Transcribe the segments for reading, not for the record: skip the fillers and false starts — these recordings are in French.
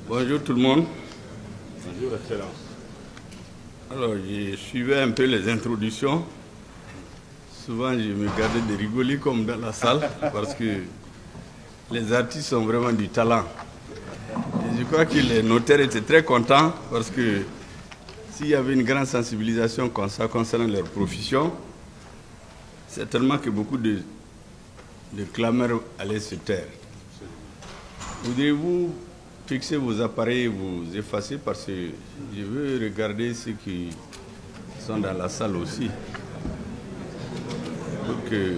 Bonjour tout le monde. Bonjour, Excellence. Alors, je suivais un peu les introductions. Souvent, je me gardais de rigoler comme dans la salle parce que les artistes ont vraiment du talent. Et je crois que les notaires étaient très contents parce que s'il y avait une grande sensibilisation comme ça concernant leur profession, certainement que beaucoup de clameurs allaient se taire. Voudriez-vous fixer vos appareils et vous effacer parce que je veux regarder ceux qui sont dans la salle aussi pour qu'ils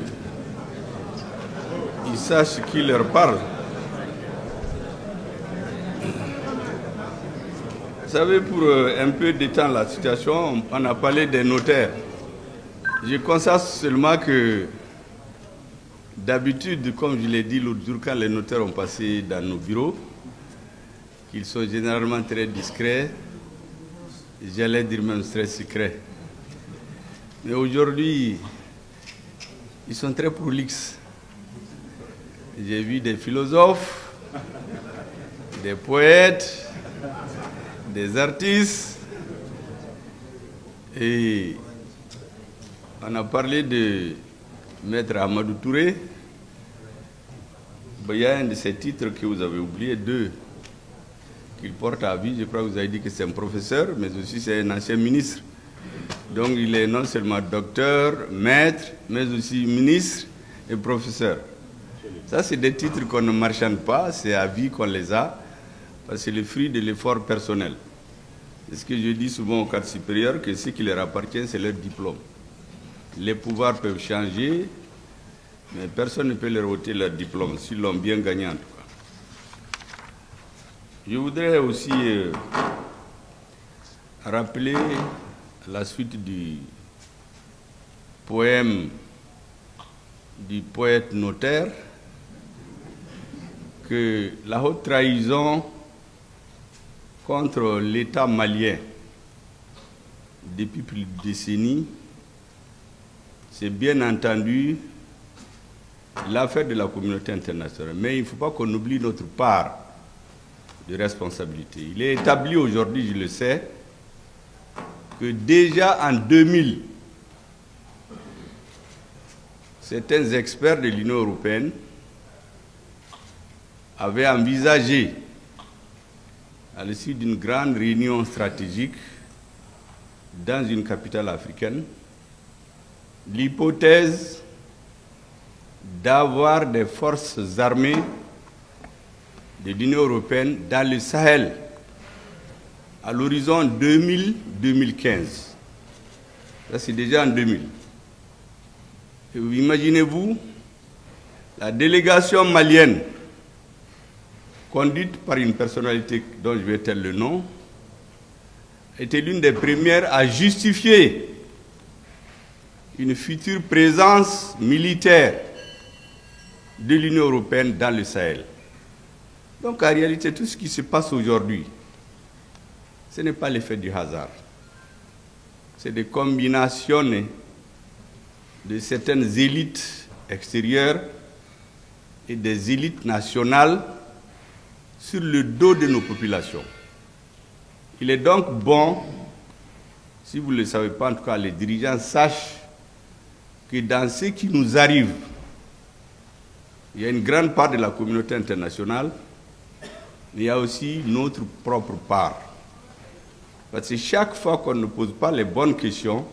sachent qui leur parle. Vous savez, pour un peu détendre la situation, on a parlé des notaires. Je constate seulement que d'habitude, comme je l'ai dit l'autre jour, quand les notaires ont passé dans nos bureaux, qu'ils sont généralement très discrets, j'allais dire même très secrets. Mais aujourd'hui, ils sont très prolixes. J'ai vu des philosophes, des poètes, des artistes, et on a parlé de Maître Amadou Touré. Il y a un de ces titres que vous avez oublié, deux, qu'il porte à vie. Je crois que vous avez dit que c'est un professeur, mais aussi c'est un ancien ministre. Donc il est non seulement docteur, maître, mais aussi ministre et professeur. Ça, c'est des titres qu'on ne marchande pas, c'est à vie qu'on les a, parce que c'est le fruit de l'effort personnel. C'est ce que je dis souvent au cadre supérieur, que ce qui leur appartient, c'est leur diplôme. Les pouvoirs peuvent changer, mais personne ne peut leur ôter leur diplôme, s'ils l'ont bien gagné en tout cas. Je voudrais aussi rappeler la suite du poème du poète notaire que la haute trahison contre l'État malien depuis plus de décennies, c'est bien entendu l'affaire de la communauté internationale. Mais il ne faut pas qu'on oublie notre part de responsabilité. Il est établi aujourd'hui, je le sais, que déjà en 2000, certains experts de l'Union européenne avaient envisagé, à l'issue d'une grande réunion stratégique dans une capitale africaine, l'hypothèse d'avoir des forces armées de l'Union européenne dans le Sahel à l'horizon 2000-2015. Ça, c'est déjà en 2000. Et vous imaginez-vous, la délégation malienne, conduite par une personnalité dont je vais taire le nom, était l'une des premières à justifier une future présence militaire de l'Union européenne dans le Sahel. Donc en réalité, tout ce qui se passe aujourd'hui, ce n'est pas l'effet du hasard. C'est des combinations de certaines élites extérieures et des élites nationales sur le dos de nos populations. Il est donc bon, si vous ne le savez pas, en tout cas les dirigeants sachent que dans ce qui nous arrive, il y a une grande part de la communauté internationale, mais il y a aussi notre propre part. Parce que chaque fois qu'on ne pose pas les bonnes questions,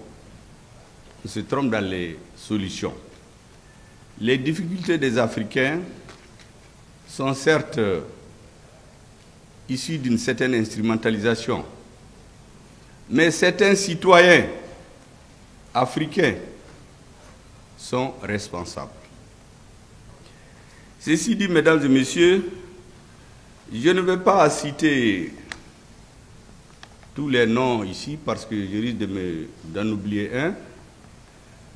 on se trompe dans les solutions. Les difficultés des Africains sont certes issues d'une certaine instrumentalisation, mais certains citoyens africains sont responsables. Ceci dit, mesdames et messieurs, je ne vais pas citer tous les noms ici parce que je risque d'en oublier un.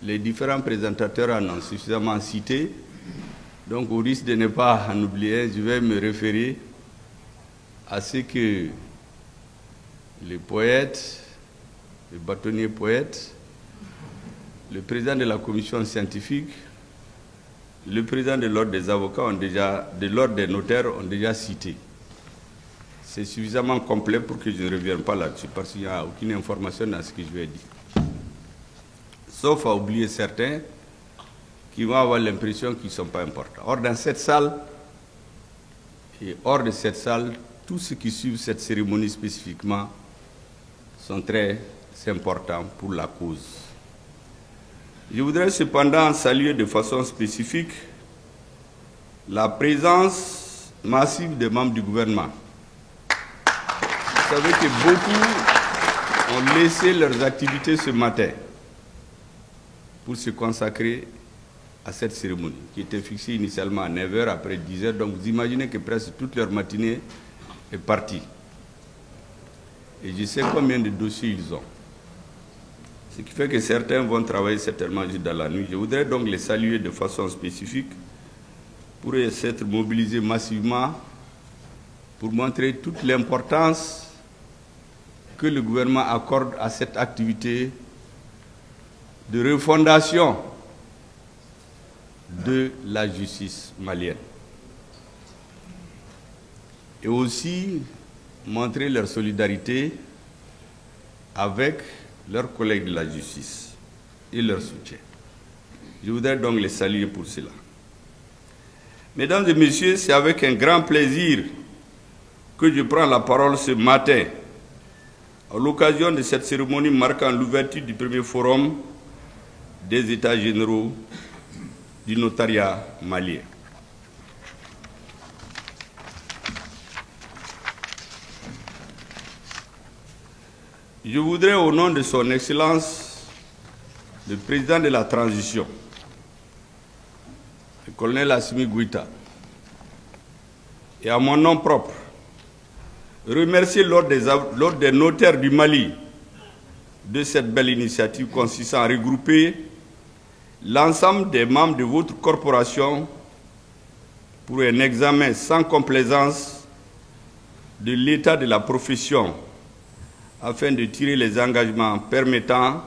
Les différents présentateurs en ont suffisamment cité. Donc, au risque de ne pas en oublier un, je vais me référer à ce que les poètes, les bâtonniers poètes, le président de la commission scientifique, le président de l'ordre des avocats, de l'ordre des notaires ont déjà cité. c'est suffisamment complet pour que je ne revienne pas là-dessus, parce qu'il n'y a aucune information dans ce que je vais dire. Sauf à oublier certains qui vont avoir l'impression qu'ils ne sont pas importants. Or, dans cette salle, et hors de cette salle, tous ceux qui suivent cette cérémonie spécifiquement sont très importants pour la cause. Je voudrais cependant saluer de façon spécifique la présence massive des membres du gouvernement. Vous savez que beaucoup ont laissé leurs activités ce matin pour se consacrer à cette cérémonie, qui était fixée initialement à 9 h, après 10 h. Donc vous imaginez que presque toute leur matinée est partie. Et je sais combien de dossiers ils ont. Ce qui fait que certains vont travailler certainement juste dans la nuit. Je voudrais donc les saluer de façon spécifique pour s'être mobilisés massivement pour montrer toute l'importance que le gouvernement accorde à cette activité de refondation de la justice malienne. Et aussi montrer leur solidarité avec leurs collègues de la justice et leur soutien. Je voudrais donc les saluer pour cela. Mesdames et messieurs, c'est avec un grand plaisir que je prends la parole ce matin à l'occasion de cette cérémonie marquant l'ouverture du premier forum des États généraux du notariat malien. Je voudrais, au nom de son Excellence, le président de la transition, le colonel Assimi Goïta, et à mon nom propre, remercier l'Ordre des notaires du Mali de cette belle initiative consistant à regrouper l'ensemble des membres de votre corporation pour un examen sans complaisance de l'état de la profession afin de tirer les engagements permettant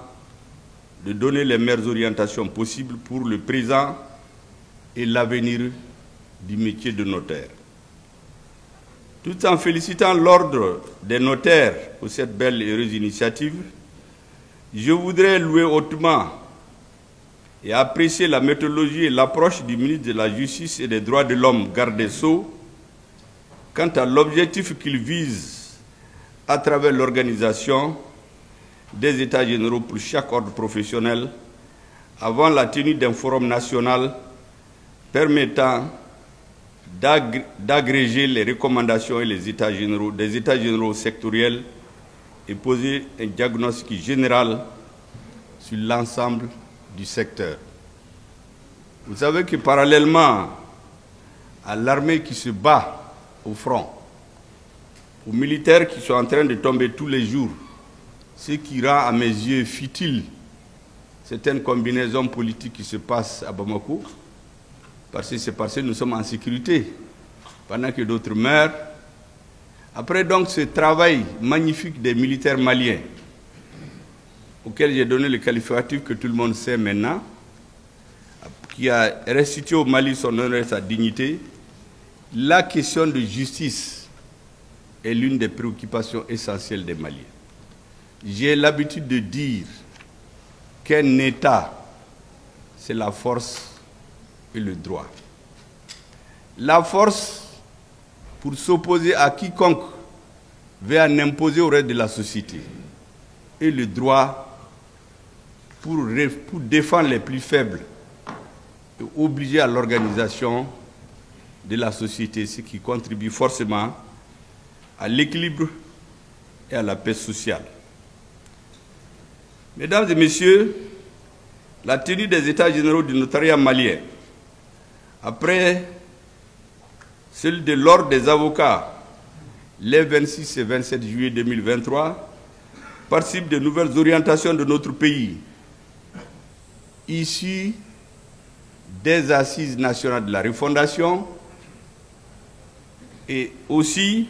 de donner les meilleures orientations possibles pour le présent et l'avenir du métier de notaire. Tout en félicitant l'Ordre des notaires pour cette belle et heureuse initiative, je voudrais louer hautement et apprécier la méthodologie et l'approche du ministre de la Justice et des Droits de l'Homme, garde des Sceaux, quant à l'objectif qu'il vise à travers l'organisation des États généraux pour chaque ordre professionnel avant la tenue d'un forum national permettant d'agréger les recommandations et les États généraux, des États généraux sectoriels et poser un diagnostic général sur l'ensemble du secteur. Vous savez que parallèlement à l'armée qui se bat au front, aux militaires qui sont en train de tomber tous les jours, ce qui rend à mes yeux futile certaines combinaisons politiques qui se passent à Bamako, parce que nous sommes en sécurité, pendant que d'autres meurent. Après donc ce travail magnifique des militaires maliens, auquel j'ai donné le qualificatif que tout le monde sait maintenant, qui a restitué au Mali son honneur et sa dignité, la question de justice est l'une des préoccupations essentielles des Maliens. J'ai l'habitude de dire qu'un État, c'est la force et le droit. La force pour s'opposer à quiconque veut en imposer au reste de la société. Et le droit pour défendre les plus faibles et obliger à l'organisation de la société, ce qui contribue forcément à l'équilibre et à la paix sociale. Mesdames et messieurs, la tenue des États généraux du notariat malien, après celle de l'Ordre des avocats, les 26 et 27 juillet 2023, participe de nouvelles orientations de notre pays, issues des assises nationales de la refondation et aussi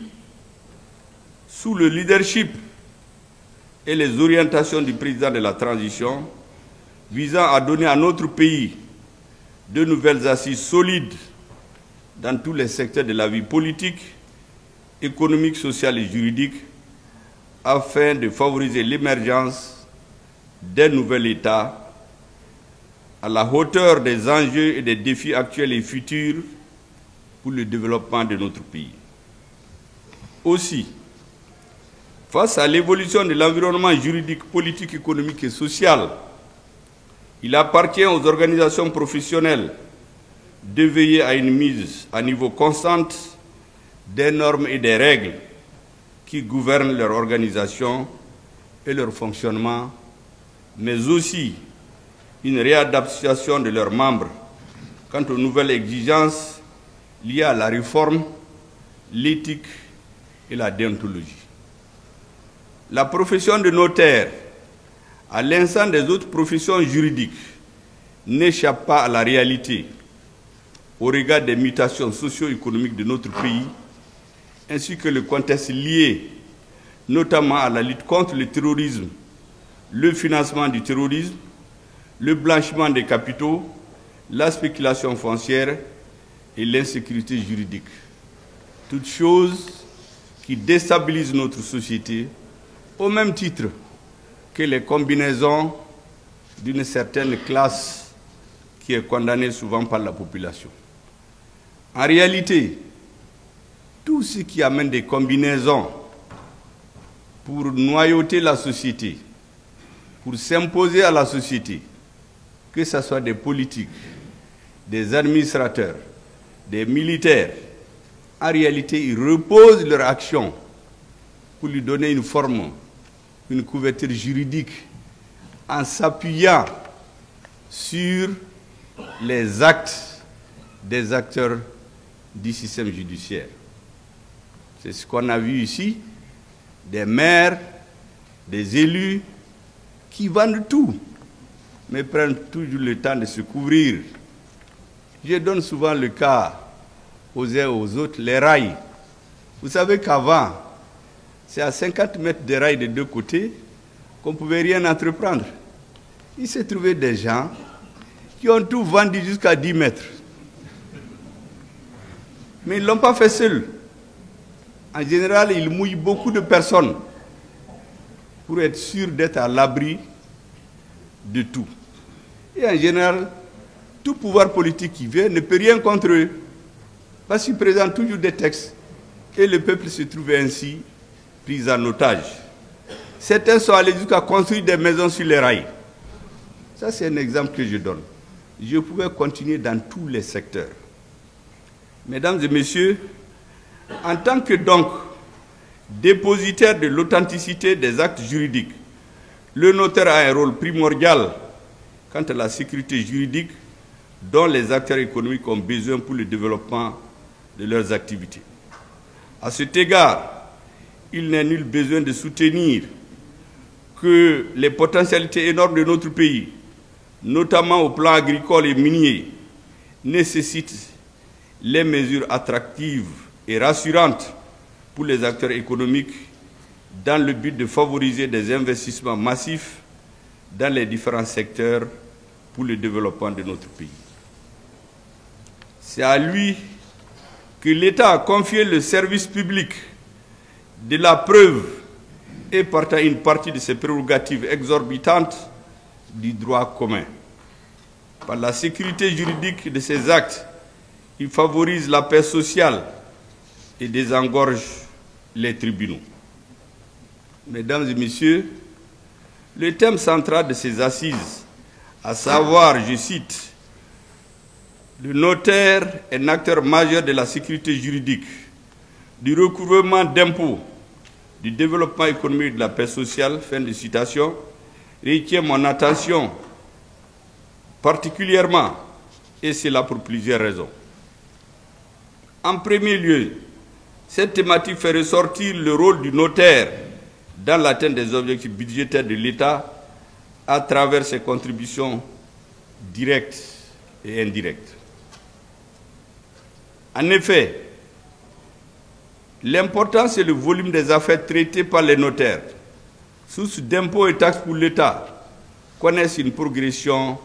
sous le leadership et les orientations du président de la transition visant à donner à notre pays de nouvelles assises solides dans tous les secteurs de la vie politique, économique, social et juridique afin de favoriser l'émergence d'un nouvel État à la hauteur des enjeux et des défis actuels et futurs pour le développement de notre pays. Aussi, face à l'évolution de l'environnement juridique, politique, économique et social, il appartient aux organisations professionnelles de veiller à une mise à niveau constante des normes et des règles qui gouvernent leur organisation et leur fonctionnement, mais aussi une réadaptation de leurs membres quant aux nouvelles exigences liées à la réforme, l'éthique et la déontologie. La profession de notaire, à l'instar des autres professions juridiques, n'échappe pas à la réalité au regard des mutations socio-économiques de notre pays, ainsi que le contexte lié notamment à la lutte contre le terrorisme, le financement du terrorisme, le blanchiment des capitaux, la spéculation foncière et l'insécurité juridique. Toutes choses qui déstabilisent notre société au même titre que les combinaisons d'une certaine classe qui est condamnée souvent par la population. En réalité, tout ce qui amène des combinaisons pour noyauter la société, pour s'imposer à la société, que ce soit des politiques, des administrateurs, des militaires, en réalité, ils reposent leur action pour lui donner une forme, une couverture juridique, en s'appuyant sur les actes des acteurs du système judiciaire. C'est ce qu'on a vu ici, des maires, des élus qui vendent tout, mais prennent toujours le temps de se couvrir. Je donne souvent le cas aux uns et aux autres, les rails. Vous savez qu'avant, c'est à 50 mètres de rails de deux côtés qu'on ne pouvait rien entreprendre. Il s'est trouvé des gens qui ont tout vendu jusqu'à 10 mètres. Mais ils ne l'ont pas fait seuls. En général, ils mouillent beaucoup de personnes pour être sûrs d'être à l'abri de tout. Et en général, tout pouvoir politique qui vient ne peut rien contre eux, parce qu'ils présentent toujours des textes et le peuple se trouve ainsi pris en otage. Certains sont allés jusqu'à construire des maisons sur les rails. Ça, c'est un exemple que je donne. Je pouvais continuer dans tous les secteurs. Mesdames et messieurs, en tant que donc dépositaire de l'authenticité des actes juridiques, le notaire a un rôle primordial quant à la sécurité juridique dont les acteurs économiques ont besoin pour le développement de leurs activités. À cet égard, il n'est nul besoin de soutenir que les potentialités énormes de notre pays, notamment au plan agricole et minier, nécessitent les mesures attractives et rassurantes pour les acteurs économiques dans le but de favoriser des investissements massifs dans les différents secteurs pour le développement de notre pays. C'est à lui que l'État a confié le service public de la preuve et partant une partie de ses prérogatives exorbitantes du droit commun. Par la sécurité juridique de ces actes, il favorise la paix sociale et désengorge les tribunaux. Mesdames et messieurs, le thème central de ces assises, à savoir, je cite, le notaire est un acteur majeur de la sécurité juridique, du recouvrement d'impôts, du développement économique et de la paix sociale, fin de citation, retient mon attention particulièrement, et c'est là pour plusieurs raisons. En premier lieu, cette thématique fait ressortir le rôle du notaire dans l'atteinte des objectifs budgétaires de l'État à travers ses contributions directes et indirectes. En effet, l'important, c'est le volume des affaires traitées par les notaires. Sources d'impôts et taxes pour l'État connaissent une progression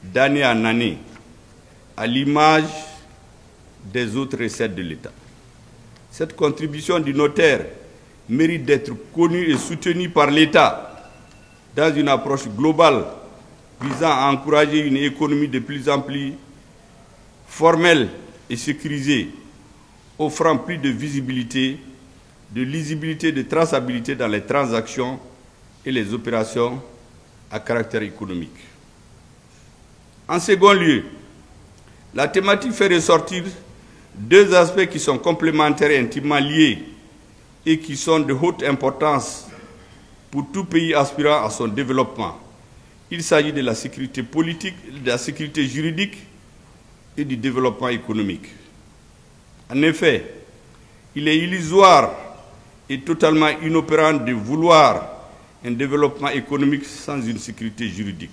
d'année en année, à l'image des autres recettes de l'État. Cette contribution du notaire mérite d'être connue et soutenue par l'État dans une approche globale visant à encourager une économie de plus en plus formelle et sécurisée, offrant plus de visibilité, de lisibilité, de traçabilité dans les transactions et les opérations à caractère économique. En second lieu, la thématique fait ressortir deux aspects qui sont complémentaires et intimement liés et qui sont de haute importance pour tout pays aspirant à son développement. Il s'agit de la sécurité politique, de la sécurité juridique et du développement économique. En effet, il est illusoire et totalement inopérant de vouloir un développement économique sans une sécurité juridique.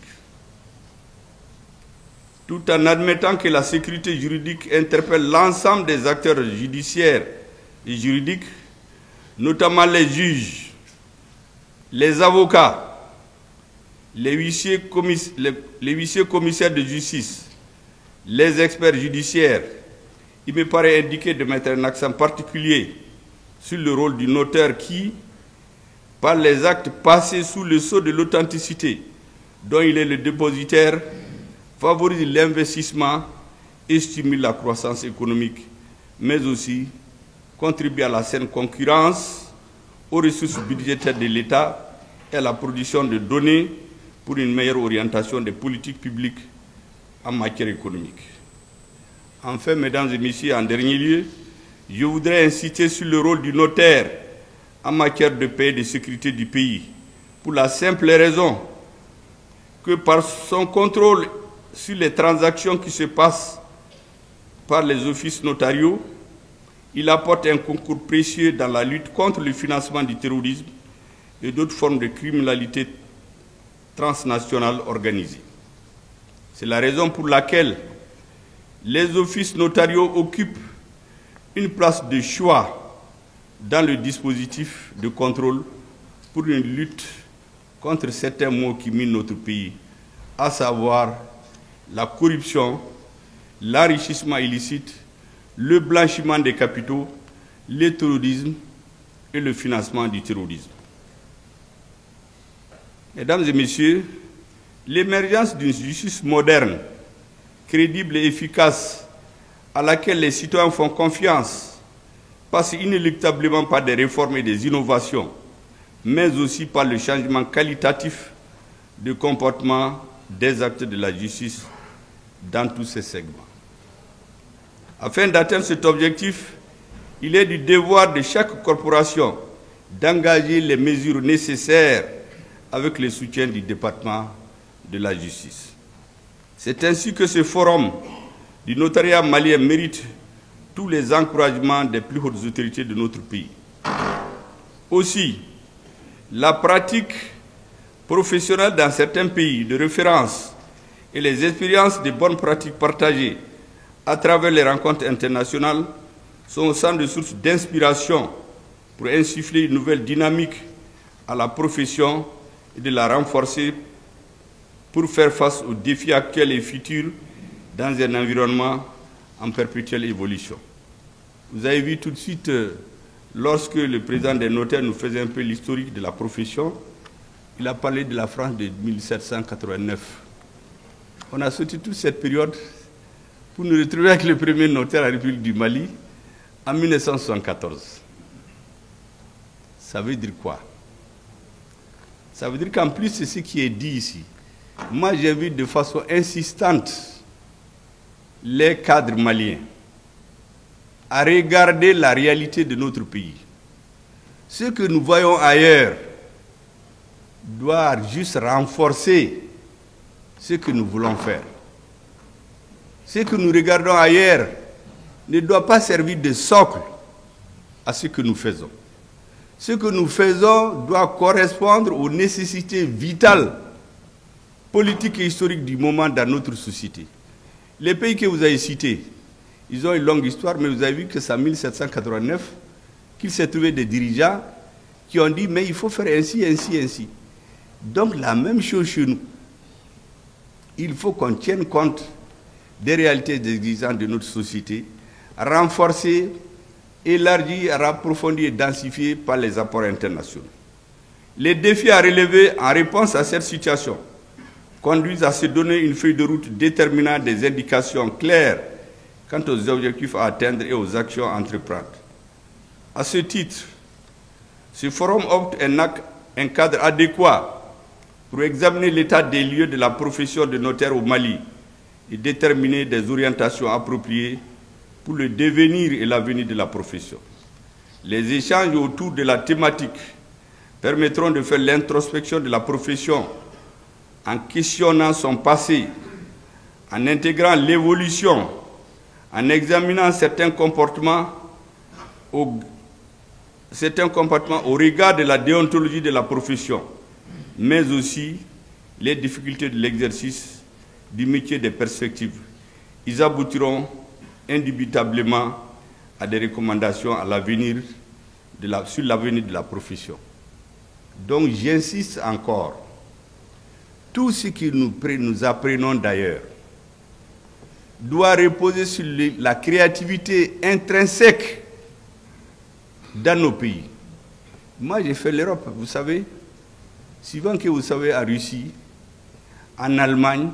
Tout en admettant que la sécurité juridique interpelle l'ensemble des acteurs judiciaires et juridiques, notamment les juges, les avocats, les huissiers commissaires de justice, les experts judiciaires, il me paraît indiqué de mettre un accent particulier sur le rôle du notaire qui, par les actes passés sous le sceau de l'authenticité dont il est le dépositaire, favorise l'investissement et stimule la croissance économique, mais aussi contribue à la saine concurrence, aux ressources budgétaires de l'État et à la production de données pour une meilleure orientation des politiques publiques en matière économique. Enfin, mesdames et messieurs, en dernier lieu, je voudrais insister sur le rôle du notaire en matière de paix et de sécurité du pays, pour la simple raison que par son contrôle sur les transactions qui se passent par les offices notariaux, il apporte un concours précieux dans la lutte contre le financement du terrorisme et d'autres formes de criminalité transnationale organisée. C'est la raison pour laquelle les offices notariaux occupent une place de choix dans le dispositif de contrôle pour une lutte contre certains maux qui minent notre pays, à savoir la corruption, l'enrichissement illicite, le blanchiment des capitaux, le terrorisme et le financement du terrorisme. Mesdames et messieurs, l'émergence d'une justice moderne, crédible et efficace, à laquelle les citoyens font confiance, passe inéluctablement par des réformes et des innovations, mais aussi par le changement qualitatif de comportement des acteurs de la justice dans tous ces segments. Afin d'atteindre cet objectif, il est du devoir de chaque corporation d'engager les mesures nécessaires avec le soutien du département de la justice. C'est ainsi que ce forum du notariat malien mérite tous les encouragements des plus hautes autorités de notre pays. Aussi, la pratique professionnelle dans certains pays de référence et les expériences de bonnes pratiques partagées à travers les rencontres internationales sont autant de sources d'inspiration pour insuffler une nouvelle dynamique à la profession et de la renforcer pour faire face aux défis actuels et futurs dans un environnement en perpétuelle évolution. Vous avez vu tout de suite, lorsque le président des notaires nous faisait un peu l'historique de la profession, il a parlé de la France de 1789. On a sauté toute cette période pour nous retrouver avec le premier notaire à la République du Mali en 1974. Ça veut dire quoi? Ça veut dire qu'en plus de ce qui est dit ici, moi j'invite de façon insistante les cadres maliens à regarder la réalité de notre pays. Ce que nous voyons ailleurs doit juste renforcer ce que nous voulons faire. Ce que nous regardons ailleurs ne doit pas servir de socle à ce que nous faisons. Ce que nous faisons doit correspondre aux nécessités vitales, politiques et historiques du moment dans notre société. Les pays que vous avez cités, ils ont une longue histoire, mais vous avez vu que c'est en 1789 qu'il s'est trouvé des dirigeants qui ont dit « mais il faut faire ainsi, ainsi, ainsi ». Donc la même chose chez nous. Il faut qu'on tienne compte des réalités existantes de notre société, renforcer élargie, approfondie et densifiée par les apports internationaux. Les défis à relever en réponse à cette situation conduisent à se donner une feuille de route déterminant des indications claires quant aux objectifs à atteindre et aux actions à entreprendre. À ce titre, ce forum opte un cadre adéquat pour examiner l'état des lieux de la profession de notaire au Mali et déterminer des orientations appropriées pour le devenir et l'avenir de la profession. Les échanges autour de la thématique permettront de faire l'introspection de la profession en questionnant son passé, en intégrant l'évolution, en examinant certains comportements au regard de la déontologie de la profession, mais aussi les difficultés de l'exercice du métier des perspectives. Ils aboutiront indubitablement à des recommandations à l'avenir sur l'avenir de la profession. Donc j'insiste encore, tout ce que nous apprenons d'ailleurs doit reposer sur la créativité intrinsèque dans nos pays. Moi j'ai fait l'Europe, vous savez, suivant que vous savez en Russie, en Allemagne,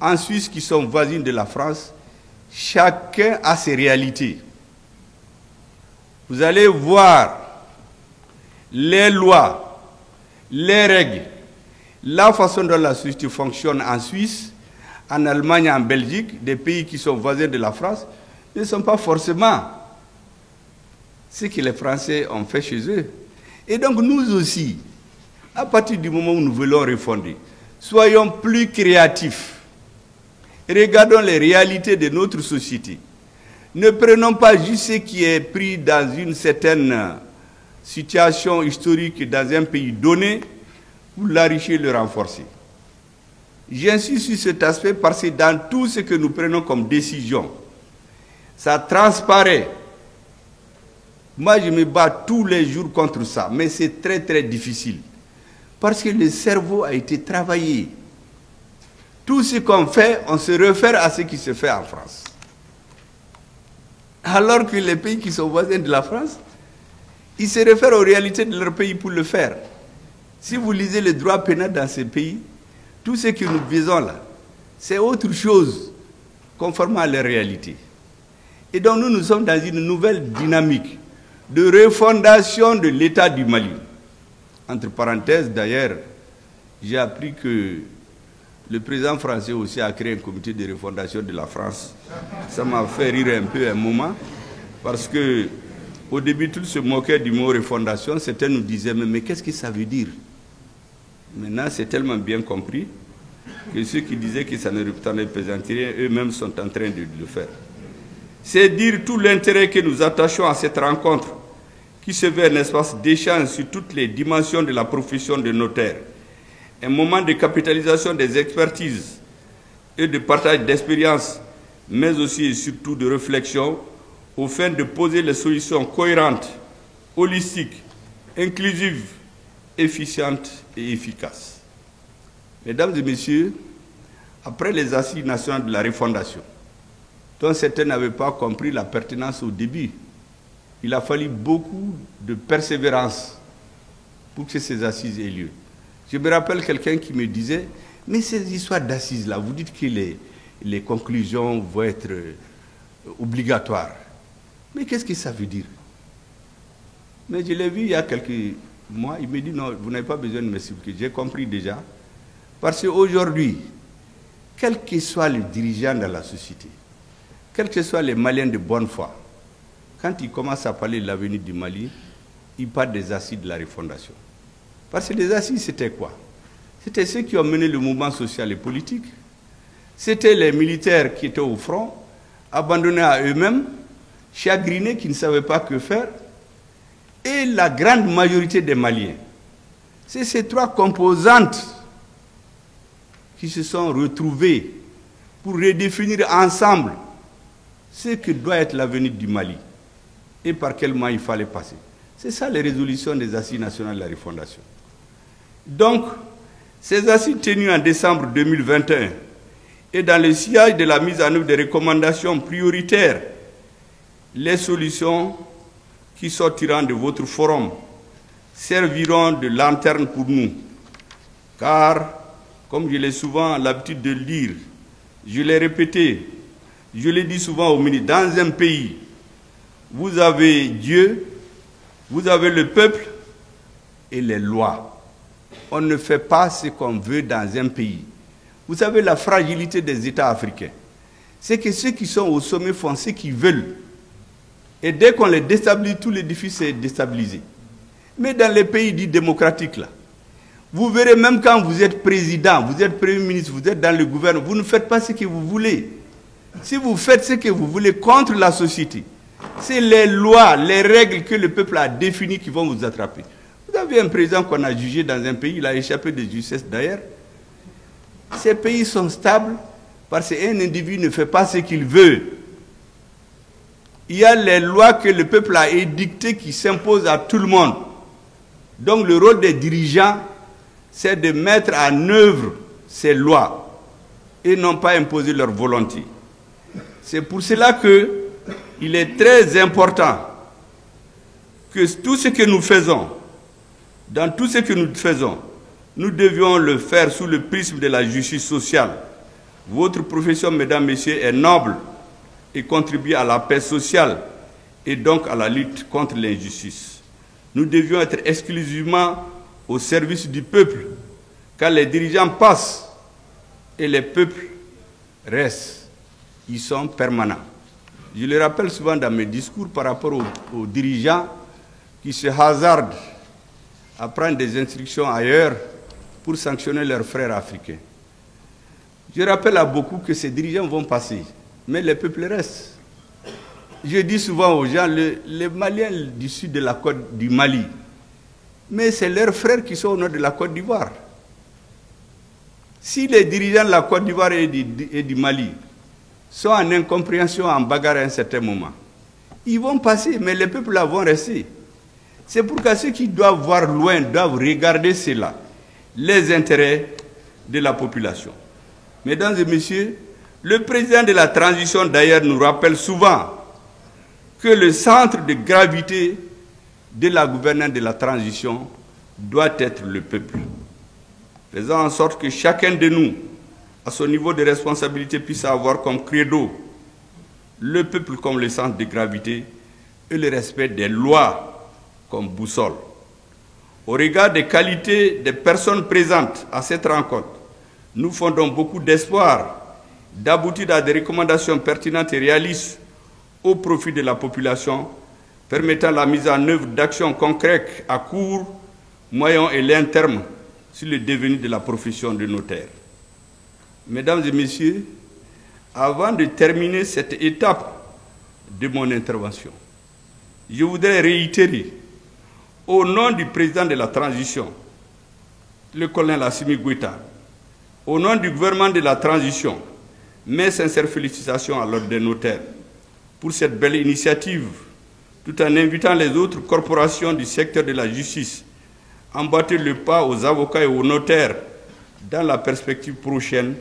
en Suisse qui sont voisines de la France, chacun a ses réalités. Vous allez voir les lois, les règles, la façon dont la société fonctionne en Suisse, en Allemagne, en Belgique, des pays qui sont voisins de la France, ne sont pas forcément ce que les Français ont fait chez eux. Et donc nous aussi, à partir du moment où nous voulons refonder, soyons plus créatifs. Regardons les réalités de notre société. Ne prenons pas juste ce qui est pris dans une certaine situation historique dans un pays donné pour l'enrichir et le renforcer. J'insiste sur cet aspect parce que dans tout ce que nous prenons comme décision, ça transparaît. Moi, je me bats tous les jours contre ça, mais c'est très très difficile. Parce que le cerveau a été travaillé. Tout ce qu'on fait, on se réfère à ce qui se fait en France. Alors que les pays qui sont voisins de la France, ils se réfèrent aux réalités de leur pays pour le faire. Si vous lisez le droit pénal dans ces pays, tout ce que nous visons là, c'est autre chose, conformément à la réalité. Et donc nous sommes dans une nouvelle dynamique de refondation de l'État du Mali. Entre parenthèses, d'ailleurs, j'ai appris que le président français aussi a créé un comité de refondation de la France. Ça m'a fait rire un peu un moment, parce que au début, tout se moquait du mot refondation. Certains nous disaient, mais qu'est-ce que ça veut dire? Maintenant, c'est tellement bien compris que ceux qui disaient que ça ne représentait rien, eux-mêmes sont en train de le faire. C'est dire tout l'intérêt que nous attachons à cette rencontre, qui se veut un espace d'échange sur toutes les dimensions de la profession de notaire. Un moment de capitalisation des expertises et de partage d'expériences, mais aussi et surtout de réflexion, au fin de poser les solutions cohérentes, holistiques, inclusives, efficientes et efficaces. Mesdames et messieurs, après les assises nationales de la refondation, dont certains n'avaient pas compris la pertinence au début, il a fallu beaucoup de persévérance pour que ces assises aient lieu. Je me rappelle quelqu'un qui me disait, mais ces histoires d'assises-là, vous dites que les conclusions vont être obligatoires. Mais qu'est-ce que ça veut dire? Mais je l'ai vu il y a quelques mois, il me dit, non, vous n'avez pas besoin de m'expliquer, j'ai compris déjà. Parce qu'aujourd'hui, quel que soit le dirigeant dans la société, quels que soient les Maliens de bonne foi, quand ils commencent à parler de l'avenir du Mali, ils parlent des assises de la refondation. Parce que les assises, c'était quoi? C'était ceux qui ont mené le mouvement social et politique. C'était les militaires qui étaient au front, abandonnés à eux-mêmes, chagrinés, qui ne savaient pas que faire, et la grande majorité des Maliens. C'est ces trois composantes qui se sont retrouvées pour redéfinir ensemble ce que doit être l'avenir du Mali et par quel moyen il fallait passer. C'est ça les résolutions des assises nationales de la refondation. Donc, ces assises tenues en décembre 2021 et dans le sillage de la mise en œuvre des recommandations prioritaires les solutions qui sortiront de votre forum serviront de lanterne pour nous. Car, comme je l'ai souvent l'habitude de le dire, je l'ai répété, je l'ai dit souvent au ministre, dans un pays, vous avez Dieu, vous avez le peuple et les lois. On ne fait pas ce qu'on veut dans un pays. Vous savez la fragilité des États africains. C'est que ceux qui sont au sommet font ce qu'ils veulent. Et dès qu'on les déstabilise, tout l'édifice est déstabilisé. Mais dans les pays dits démocratiques, là, vous verrez même quand vous êtes président, vous êtes premier ministre, vous êtes dans le gouvernement, vous ne faites pas ce que vous voulez. Si vous faites ce que vous voulez contre la société, c'est les lois, les règles que le peuple a définies qui vont vous attraper. Vous avez un président qu'on a jugé dans un pays, il a échappé de justice d'ailleurs. Ces pays sont stables parce qu'un individu ne fait pas ce qu'il veut. Il y a les lois que le peuple a édictées qui s'imposent à tout le monde. Donc le rôle des dirigeants, c'est de mettre en œuvre ces lois et non pas imposer leur volonté. C'est pour cela qu'il est très important que tout ce que nous faisons, dans tout ce que nous faisons, nous devions le faire sous le prisme de la justice sociale. Votre profession, mesdames, messieurs, est noble et contribue à la paix sociale et donc à la lutte contre l'injustice. Nous devions être exclusivement au service du peuple, car les dirigeants passent et les peuples restent. Ils sont permanents. Je le rappelle souvent dans mes discours par rapport aux dirigeants qui se hasardent à prendre des instructions ailleurs pour sanctionner leurs frères africains. Je rappelle à beaucoup que ces dirigeants vont passer, mais les peuples restent. Je dis souvent aux gens, les Maliens du sud de la côte du Mali, mais c'est leurs frères qui sont au nord de la Côte d'Ivoire. Si les dirigeants de la Côte d'Ivoire et du Mali sont en incompréhension, en bagarre à un certain moment, ils vont passer, mais les peuples là vont rester. C'est pourquoi ceux qui doivent voir loin doivent regarder cela, les intérêts de la population. Mesdames et messieurs, le président de la transition d'ailleurs nous rappelle souvent que le centre de gravité de la gouvernance de la transition doit être le peuple. Faisant en sorte que chacun de nous, à son niveau de responsabilité, puisse avoir comme credo le peuple comme le centre de gravité et le respect des lois comme boussole. Au regard des qualités des personnes présentes à cette rencontre, nous fondons beaucoup d'espoir d'aboutir à des recommandations pertinentes et réalistes au profit de la population, permettant la mise en œuvre d'actions concrètes à court, moyen et long terme sur le devenir de la profession de notaire. Mesdames et messieurs, avant de terminer cette étape de mon intervention, je voudrais réitérer, au nom du président de la transition, le colonel Assimi Goïta, au nom du gouvernement de la transition, mes sincères félicitations à l'ordre des notaires pour cette belle initiative, tout en invitant les autres corporations du secteur de la justice à emboîter le pas aux avocats et aux notaires dans la perspective prochaine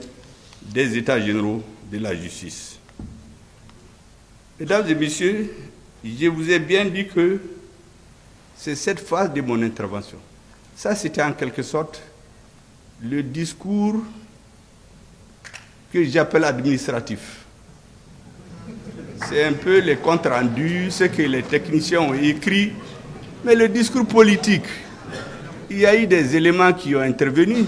des États généraux de la justice. Mesdames et messieurs, je vous ai bien dit que c'est cette phase de mon intervention. Ça, c'était en quelque sorte le discours que j'appelle administratif. C'est un peu les comptes rendus, ce que les techniciens ont écrit, mais le discours politique, il y a eu des éléments qui ont intervenu,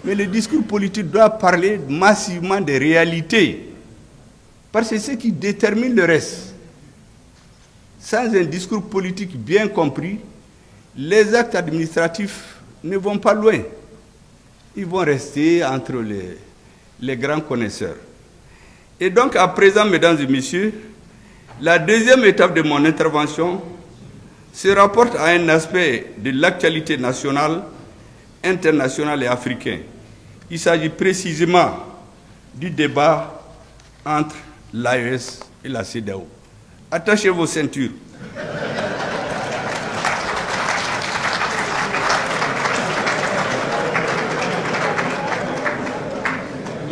mais le discours politique doit parler massivement des réalités, parce que c'est ce qui détermine le reste. Sans un discours politique bien compris, les actes administratifs ne vont pas loin. Ils vont rester entre les grands connaisseurs. Et donc, à présent, mesdames et messieurs, la deuxième étape de mon intervention se rapporte à un aspect de l'actualité nationale, internationale et africaine. Il s'agit précisément du débat entre l'AES et la CEDEAO. Attachez vos ceintures.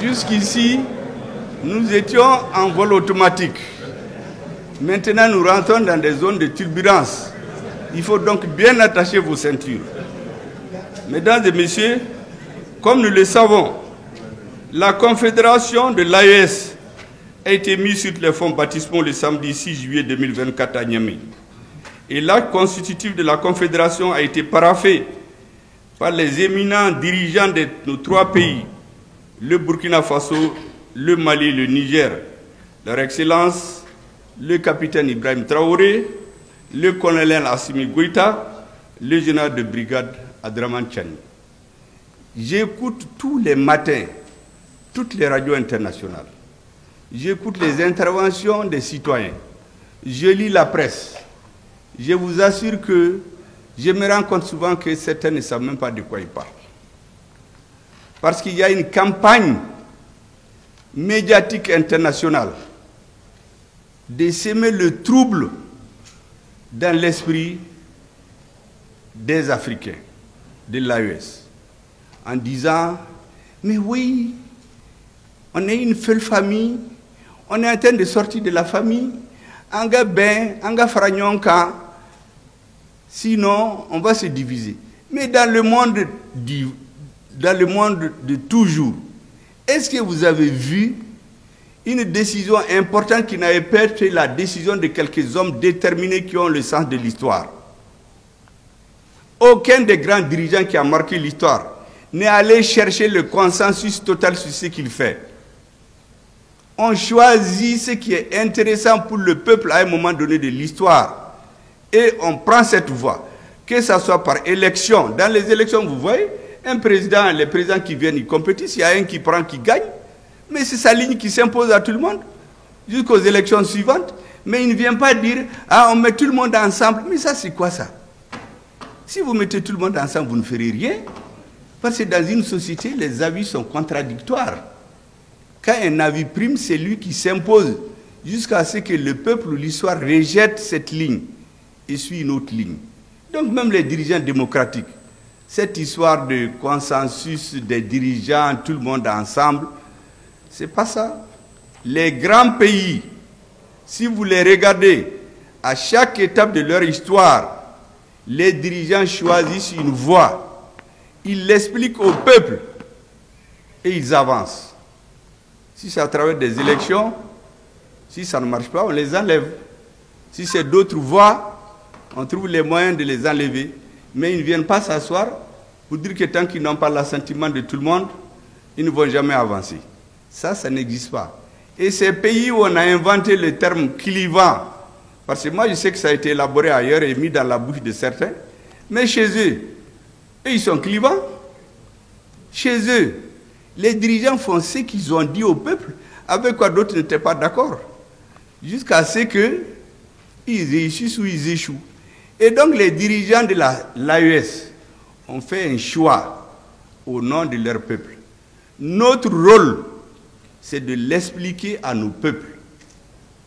Jusqu'ici, nous étions en vol automatique. Maintenant, nous rentrons dans des zones de turbulence. Il faut donc bien attacher vos ceintures. Mesdames et messieurs, comme nous le savons, la confédération de l'AES a été mise sur les fonds baptismaux le samedi 6 juillet 2024 à Niamey. Et l'acte constitutif de la confédération a été paraphé par les éminents dirigeants de nos trois pays, le Burkina Faso, le Mali et le Niger, leur Excellence, le capitaine Ibrahim Traoré, le colonel Assimi Goïta, le général de brigade Abdraman Tchani. J'écoute tous les matins toutes les radios internationales. J'écoute les interventions des citoyens. Je lis la presse. Je vous assure que je me rends compte souvent que certains ne savent même pas de quoi ils parlent. Parce qu'il y a une campagne médiatique internationale de semer le trouble dans l'esprit des Africains, de l'AES, en disant « Mais oui, on est une seule famille, on est en train de sortir de la famille, anga ben, anga fragnonka, sinon on va se diviser. » Mais dans le monde de toujours, est-ce que vous avez vu une décision importante qui n'avait pas été la décision de quelques hommes déterminés qui ont le sens de l'histoire? Aucun des grands dirigeants qui a marqué l'histoire n'est allé chercher le consensus total sur ce qu'il fait. On choisit ce qui est intéressant pour le peuple à un moment donné de l'histoire. Et on prend cette voie. Que ce soit par élection. Dans les élections, vous voyez, un président, les présidents qui viennent, ils compétissent. Il y a un qui prend, qui gagne. Mais c'est sa ligne qui s'impose à tout le monde, jusqu'aux élections suivantes. Mais il ne vient pas dire, ah, on met tout le monde ensemble. Mais ça, c'est quoi ça? Si vous mettez tout le monde ensemble, vous ne ferez rien. Parce que dans une société, les avis sont contradictoires. Quand un avis prime, c'est lui qui s'impose jusqu'à ce que le peuple ou l'histoire rejette cette ligne et suit une autre ligne. Donc même les dirigeants démocratiques, cette histoire de consensus des dirigeants, tout le monde ensemble, c'est pas ça. Les grands pays, si vous les regardez, à chaque étape de leur histoire, les dirigeants choisissent une voie. Ils l'expliquent au peuple et ils avancent. Si c'est à travers des élections, si ça ne marche pas, on les enlève. Si c'est d'autres voies, on trouve les moyens de les enlever. Mais ils ne viennent pas s'asseoir pour dire que tant qu'ils n'ont pas l'assentiment de tout le monde, ils ne vont jamais avancer. Ça n'existe pas. Et ces pays où on a inventé le terme clivant, parce que moi je sais que ça a été élaboré ailleurs et mis dans la bouche de certains, mais chez eux, ils sont clivants. Chez eux, les dirigeants font ce qu'ils ont dit au peuple, avec quoi d'autres n'étaient pas d'accord, jusqu'à ce qu'ils réussissent ou ils échouent. Et donc les dirigeants de l'AES ont fait un choix au nom de leur peuple. Notre rôle, c'est de l'expliquer à nos peuples,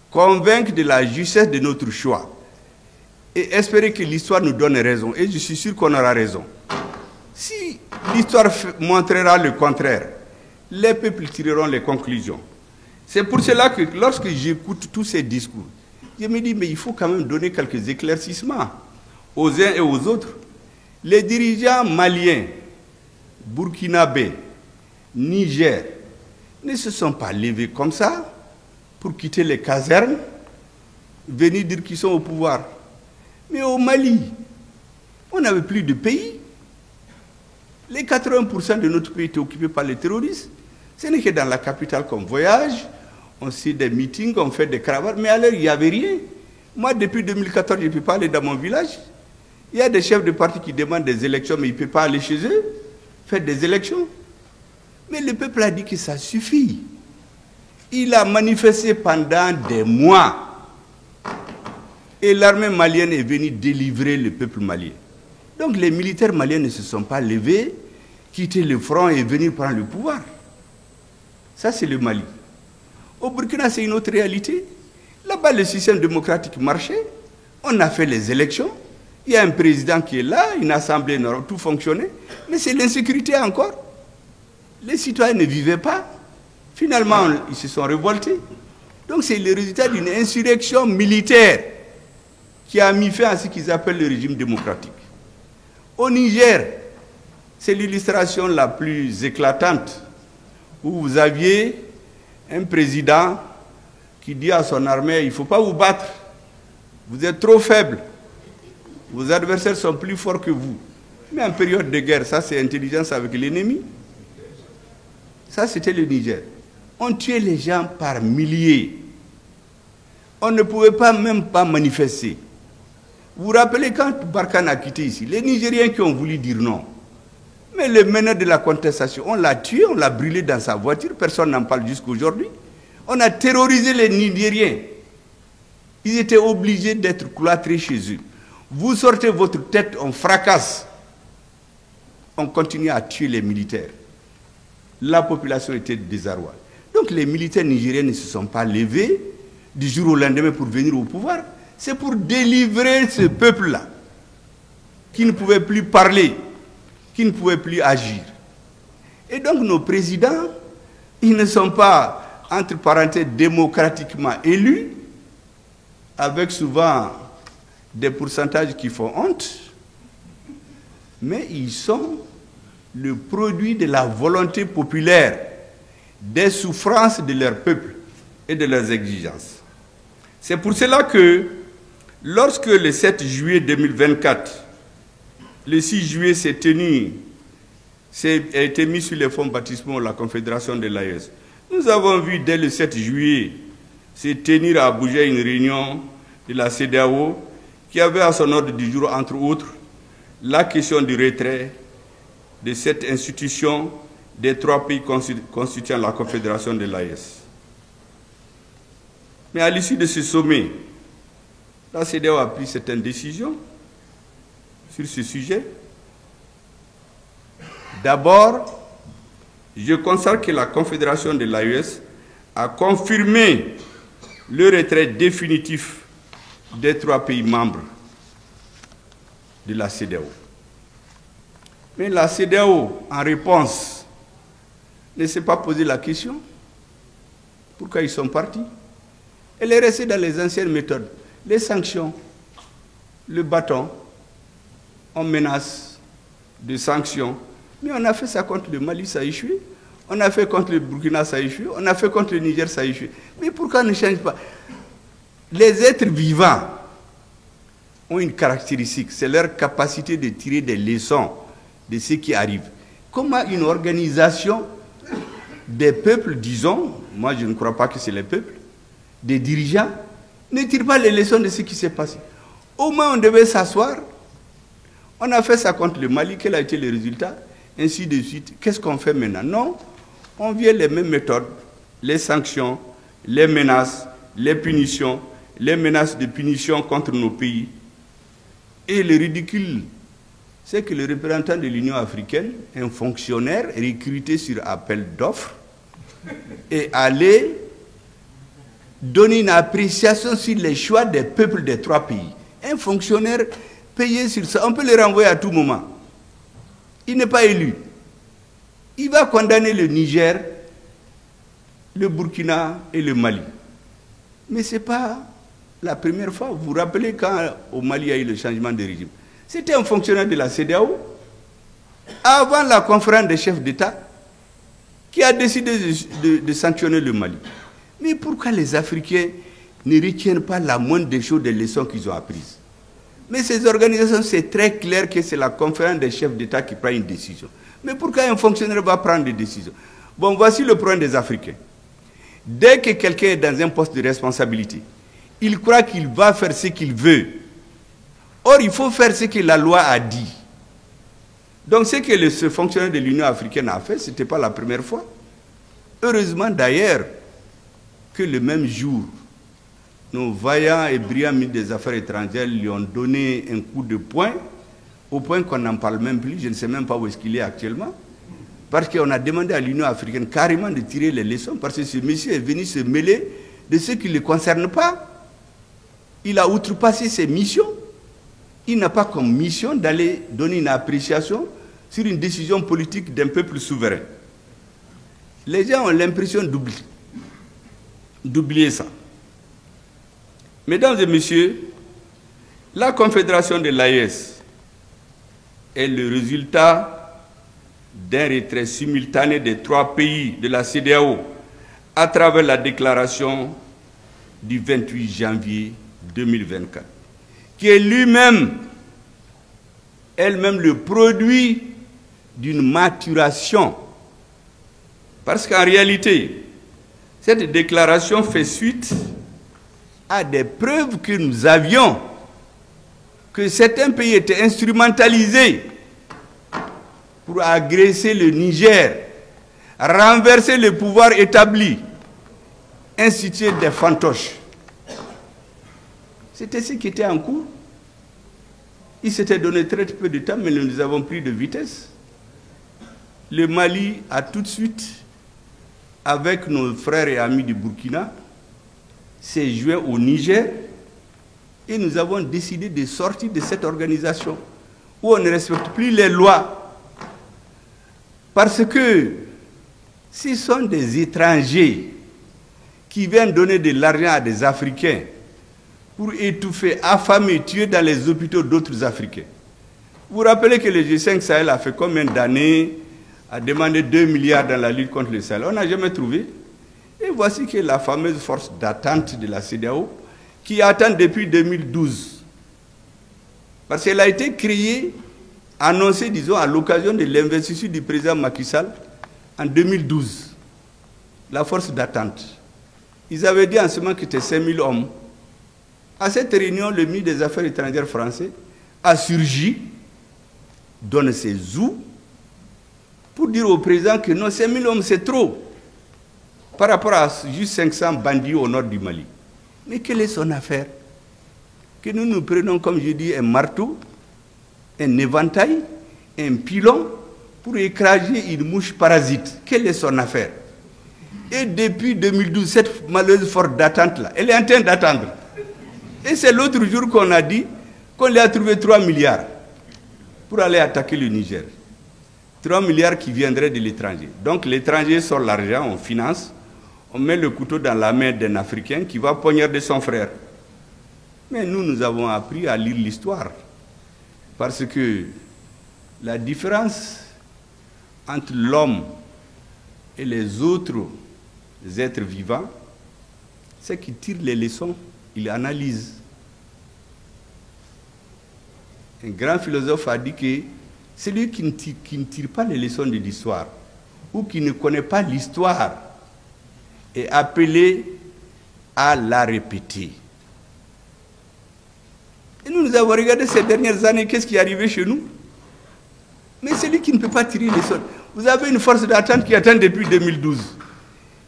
convaincre de la justesse de notre choix et espérer que l'histoire nous donne raison. Et je suis sûr qu'on aura raison. Si l'histoire montrera le contraire, les peuples tireront les conclusions. C'est pour cela que lorsque j'écoute tous ces discours, je me dis, mais il faut quand même donner quelques éclaircissements aux uns et aux autres. Les dirigeants maliens, burkinabés, Niger, ne se sont pas levés comme ça pour quitter les casernes, venir dire qu'ils sont au pouvoir. Mais au Mali, on n'avait plus de pays. Les 80% de notre pays étaient occupés par les terroristes. Ce n'est que dans la capitale qu'on voyage, on fait des meetings, on fait des cravates, mais alors il n'y avait rien. Moi, depuis 2014, je ne peux pas aller dans mon village. Il y a des chefs de parti qui demandent des élections, mais ils ne peuvent pas aller chez eux, faire des élections. Mais le peuple a dit que ça suffit. Il a manifesté pendant des mois. Et l'armée malienne est venue délivrer le peuple malien. Donc les militaires maliens ne se sont pas levés, quitté le front et venir prendre le pouvoir. Ça, c'est le Mali. Au Burkina, c'est une autre réalité. Là-bas, le système démocratique marchait. On a fait les élections. Il y a un président qui est là, une assemblée, tout fonctionnait. Mais c'est l'insécurité encore. Les citoyens ne vivaient pas. Finalement, ils se sont révoltés. Donc c'est le résultat d'une insurrection militaire qui a mis fin à ce qu'ils appellent le régime démocratique. Au Niger, c'est l'illustration la plus éclatante, où vous aviez un président qui dit à son armée, il ne faut pas vous battre, vous êtes trop faible, vos adversaires sont plus forts que vous. Mais en période de guerre, ça c'est intelligence avec l'ennemi. Ça c'était le Niger. On tuait les gens par milliers. On ne pouvait pas même pas manifester. Vous vous rappelez quand Barkhane a quitté ici, les Nigériens qui ont voulu dire non. Mais le meneur de la contestation, on l'a tué, on l'a brûlé dans sa voiture, personne n'en parle jusqu'à aujourd'hui. On a terrorisé les Nigériens. Ils étaient obligés d'être cloîtrés chez eux. Vous sortez votre tête, on fracasse. On continue à tuer les militaires. La population était désarroie. Donc les militaires nigériens ne se sont pas levés du jour au lendemain pour venir au pouvoir. C'est pour délivrer ce peuple-là, qui ne pouvait plus parler, qui ne pouvait plus agir. Et donc nos présidents, ils ne sont pas, entre parenthèses, démocratiquement élus, avec souvent des pourcentages qui font honte, mais ils sont le produit de la volonté populaire, des souffrances de leur peuple et de leurs exigences. C'est pour cela que, lorsque le 7 juillet 2024, le 6 juillet a été mis sur les fonds baptismaux la Confédération de l'AES, nous avons vu dès le 7 juillet se tenir à Abuja une réunion de la CEDEAO qui avait à son ordre du jour, entre autres, la question du retrait de cette institution des 3 pays constituant la Confédération de l'AES. Mais à l'issue de ce sommet, la CEDEAO a pris certaines décisions sur ce sujet. D'abord, je constate que la Confédération de l'AES a confirmé le retrait définitif des 3 pays membres de la CEDEAO. Mais la CEDEAO, en réponse, ne s'est pas posé la question. Pourquoi ils sont partis? Elle est restée dans les anciennes méthodes. Les sanctions, le bâton, on menace de sanctions. Mais on a fait ça contre le Mali, ça a échoué. On a fait contre le Burkina, ça a échoué. On a fait contre le Niger, ça a échoué. Mais pourquoi on ne change pas? Les êtres vivants ont une caractéristique, c'est leur capacité de tirer des leçons de ce qui arrive. Comment une organisation des peuples, disons, moi je ne crois pas que c'est les peuples, des dirigeants, ne tire pas les leçons de ce qui s'est passé. Au moins on devait s'asseoir. On a fait ça contre le Mali, quel a été le résultat? Ainsi de suite. Qu'est-ce qu'on fait maintenant? Non, on vient les mêmes méthodes, les sanctions, les menaces, les punitions, les menaces de punition contre nos pays. Et le ridicule, c'est que le représentant de l'Union africaine, un fonctionnaire recruté sur appel d'offres, est allé donner une appréciation sur les choix des peuples des 3 pays. Un fonctionnaire payé sur ça, on peut le renvoyer à tout moment. Il n'est pas élu. Il va condamner le Niger, le Burkina et le Mali. Mais ce n'est pas la première fois. Vous vous rappelez quand au Mali il y a eu le changement de régime? C'était un fonctionnaire de la CEDEAO, avant la conférence des chefs d'État, qui a décidé de sanctionner le Mali. Mais pourquoi les Africains ne retiennent pas la moindre des choses, des leçons qu'ils ont apprises? Mais ces organisations, c'est très clair que c'est la conférence des chefs d'État qui prend une décision. Mais pourquoi un fonctionnaire va prendre des décisions? Bon, voici le problème des Africains. Dès que quelqu'un est dans un poste de responsabilité, il croit qu'il va faire ce qu'il veut. Or, il faut faire ce que la loi a dit. Donc, ce que ce fonctionnaire de l'Union africaine a fait, ce n'était pas la première fois. Heureusement, d'ailleurs, que le même jour, nos vaillants et brillants ministres des Affaires étrangères lui ont donné un coup de poing, au point qu'on n'en parle même plus, je ne sais même pas où est-ce qu'il est actuellement, parce qu'on a demandé à l'Union africaine carrément de tirer les leçons, parce que ce monsieur est venu se mêler de ce qui ne le concerne pas. Il a outrepassé ses missions. Il n'a pas comme mission d'aller donner une appréciation sur une décision politique d'un peuple souverain. Les gens ont l'impression d'oublier. d'oublier ça. Mesdames et messieurs, la confédération de l'AES est le résultat d'un retrait simultané des 3 pays de la CEDEAO à travers la déclaration du 28 janvier 2024, qui est elle-même le produit d'une maturation. Parce qu'en réalité, cette déclaration fait suite à des preuves que nous avions que certains pays étaient instrumentalisés pour agresser le Niger, renverser le pouvoir établi, instituer des fantoches. C'était ce qui était en cours. Il s'était donné très peu de temps, mais nous avons pris de vitesse. Le Mali a tout de suite, avec nos frères et amis du Burkina, s'est joint au Niger et nous avons décidé de sortir de cette organisation où on ne respecte plus les lois. Parce que ce sont des étrangers qui viennent donner de l'argent à des Africains pour étouffer, affamer, tuer dans les hôpitaux d'autres Africains. Vous vous rappelez que le G5 Sahel a fait combien d'années à demander 2 milliards dans la lutte contre le Sahel? On n'a jamais trouvé. Et voici que la fameuse force d'attente de la CEDEAO, qui attend depuis 2012. Parce qu'elle a été créée, annoncée, disons, à l'occasion de l'investiture du président Macky Sall en 2012. La force d'attente. Ils avaient dit en ce moment que c'était 5000 hommes. À cette réunion, le ministre des Affaires étrangères français a surgi, donne ses sous, pour dire au président que non, 5000 hommes, c'est trop, par rapport à juste 500 bandits au nord du Mali. Mais quelle est son affaire? Que nous nous prenons, comme je dis, un marteau, un éventail, un pilon, pour écraser une mouche parasite. Quelle est son affaire? Et depuis 2012, cette malheureuse force d'attente-là, elle est en train d'attendre. Et c'est l'autre jour qu'on a dit qu'on lui a trouvé 3 milliards pour aller attaquer le Niger. 3 milliards qui viendraient de l'étranger. Donc l'étranger sort l'argent, on finance, on met le couteau dans la main d'un Africain qui va poignarder son frère. Mais nous avons appris à lire l'histoire. Parce que la différence entre l'homme et les autres êtres vivants, c'est qu'il tire les leçons, il analyse. Un grand philosophe a dit que celui qui ne tire pas les leçons de l'histoire ou qui ne connaît pas l'histoire est appelé à la répéter. Et nous avons regardé ces dernières années, qu'est-ce qui est arrivé chez nous? Mais celui qui ne peut pas tirer les leçons, vous avez une force d'attente qui attend depuis 2012.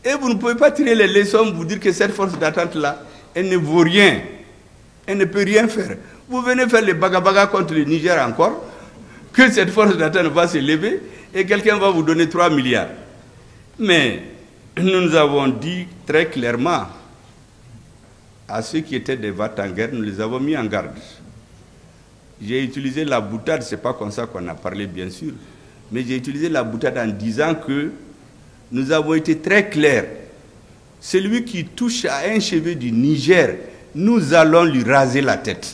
Et vous ne pouvez pas tirer les leçons, vous dire que cette force d'attente-là, elle ne vaut rien. Elle ne peut rien faire. Vous venez faire les baga-baga contre le Niger encore, que cette force d'attente va se lever et quelqu'un va vous donner 3 milliards. Mais nous avons dit très clairement à ceux qui étaient des vats en guerre, nous les avons mis en garde. J'ai utilisé la boutade, ce n'est pas comme ça qu'on a parlé bien sûr, mais j'ai utilisé la boutade en disant que nous avons été très clairs. Celui qui touche à un cheveu du Niger, nous allons lui raser la tête.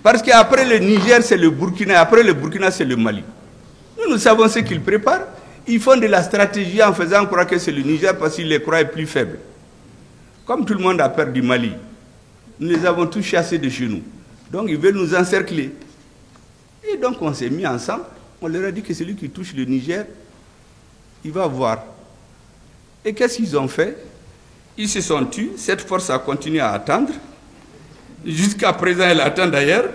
Parce qu'après le Niger, c'est le Burkina, après le Burkina, c'est le Mali. Nous savons ce qu'ils préparent. Ils font de la stratégie en faisant croire que c'est le Niger parce qu'ils les croient plus faibles. Comme tout le monde a peur du Mali, nous les avons tous chassés de chez nous. Donc ils veulent nous encercler. Et donc on s'est mis ensemble. On leur a dit que celui qui touche le Niger, il va voir. Et qu'est-ce qu'ils ont fait? Ils se sont tus. Cette force a continué à attendre. Jusqu'à présent, elle attend d'ailleurs.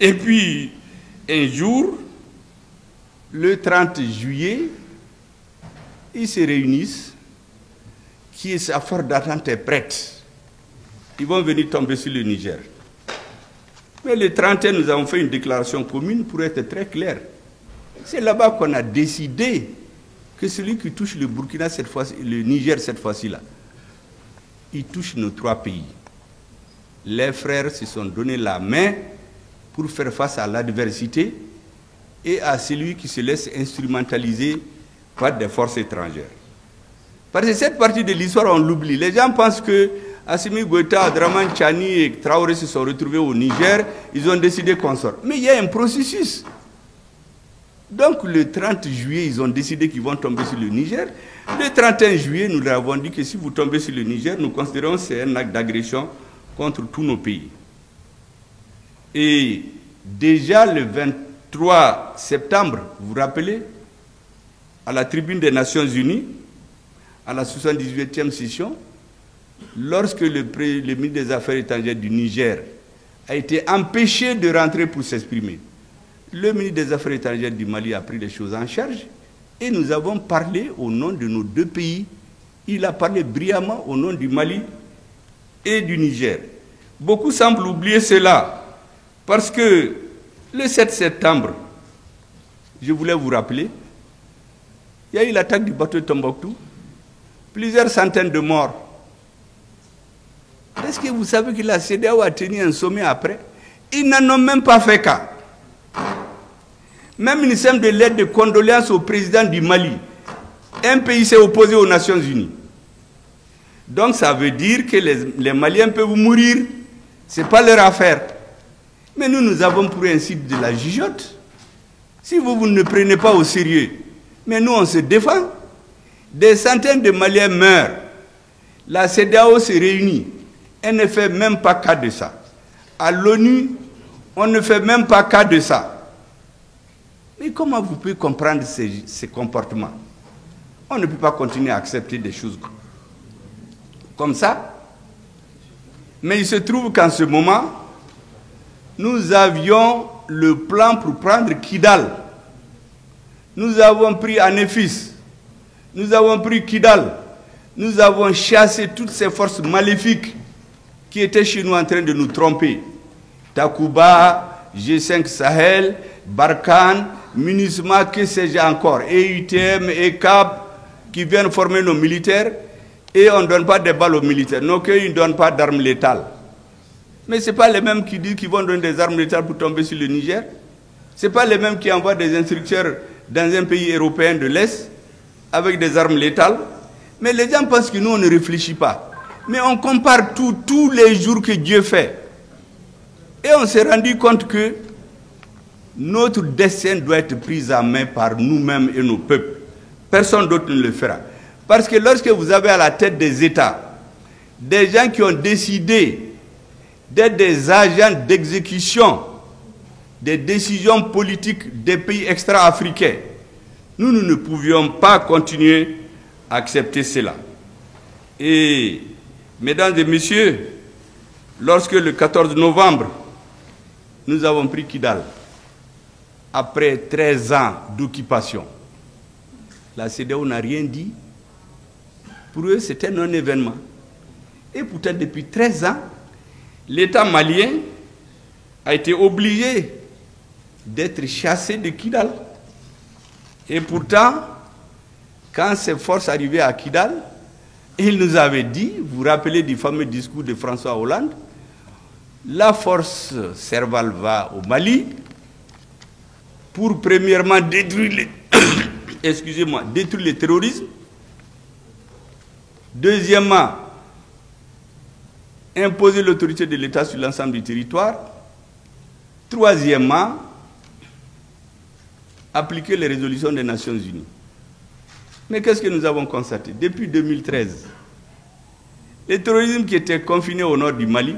Et puis, un jour, le 30 juillet, ils se réunissent. Qui est sa force d'attente est prête. Ils vont venir tomber sur le Niger. Mais le 31, nous avons fait une déclaration commune pour être très clair. C'est là-bas qu'on a décidé que celui qui touche le Burkina cette fois, le Niger cette fois-ci-là, il touche nos 3 pays. Les frères se sont donné la main pour faire face à l'adversité et à celui qui se laisse instrumentaliser par des forces étrangères. Parce que cette partie de l'histoire, on l'oublie. Les gens pensent que Assimi Goïta, Abdraman Tchani et Traoré se sont retrouvés au Niger, ils ont décidé qu'on sorte. Mais il y a un processus. Donc le 30 juillet, ils ont décidé qu'ils vont tomber sur le Niger. Le 31 juillet, nous leur avons dit que si vous tombez sur le Niger, nous considérons que c'est un acte d'agression contre tous nos pays. Et déjà le 23 septembre, vous vous rappelez, à la tribune des Nations Unies, à la 78e session, lorsque le ministre des Affaires étrangères du Niger a été empêché de rentrer pour s'exprimer, le ministre des Affaires étrangères du Mali a pris les choses en charge et nous avons parlé au nom de nos deux pays. Il a parlé brillamment au nom du Mali et du Niger. Beaucoup semblent oublier cela parce que le 7 septembre, je voulais vous rappeler, il y a eu l'attaque du bateau de Tombouctou, plusieurs centaines de morts. Est-ce que vous savez que la CEDEAO a tenu un sommet après? Ils n'en ont même pas fait cas. Même une simple de lettre de condoléances au président du Mali. Un pays s'est opposé aux Nations Unies. Donc ça veut dire que les Maliens peuvent mourir. Ce n'est pas leur affaire. Mais nous avons pour ainsi de la gigote. Si vous ne prenez pas au sérieux, mais nous on se défend. Des centaines de Maliens meurent. La CEDEAO se réunit. Elle ne fait même pas cas de ça. À l'ONU, on ne fait même pas cas de ça. Mais comment vous pouvez comprendre ces comportements? On ne peut pas continuer à accepter des choses comme ça. Mais il se trouve qu'en ce moment, nous avions le plan pour prendre Kidal. Nous avons pris Anéfis. Nous avons pris Kidal. Nous avons chassé toutes ces forces maléfiques qui étaient chez nous en train de nous tromper. Takuba, G5 Sahel, Barkhane, MINUSMA, que sais-je encore, EUTM, ECAP, qui viennent former nos militaires, et on ne donne pas des balles aux militaires. Non, qu'ils ne donnent pas d'armes létales. Mais ce n'est pas les mêmes qui disent qu'ils vont donner des armes létales pour tomber sur le Niger. Ce n'est pas les mêmes qui envoient des instructeurs dans un pays européen de l'Est avec des armes létales. Mais les gens pensent que nous, on ne réfléchit pas. Mais on compare tous les jours que Dieu fait. Et on s'est rendu compte que notre destin doit être pris en main par nous-mêmes et nos peuples. Personne d'autre ne le fera. Parce que lorsque vous avez à la tête des États des gens qui ont décidé d'être des agents d'exécution des décisions politiques des pays extra-africains, nous ne pouvions pas continuer à accepter cela. Et, mesdames et messieurs, lorsque le 14 novembre, nous avons pris Kidal, après 13 ans d'occupation, la CEDEAO n'a rien dit. Pour eux, c'était un non-événement. Et pourtant, depuis 13 ans, l'État malien a été obligé d'être chassé de Kidal. Et pourtant, quand ces forces arrivaient à Kidal, il nous avait dit, vous vous rappelez du fameux discours de François Hollande, la force Serval va au Mali pour premièrement détruire détruire le terrorisme. Deuxièmement, imposer l'autorité de l'État sur l'ensemble du territoire. Troisièmement, appliquer les résolutions des Nations Unies. Mais qu'est-ce que nous avons constaté? Depuis 2013, le terrorisme qui était confiné au nord du Mali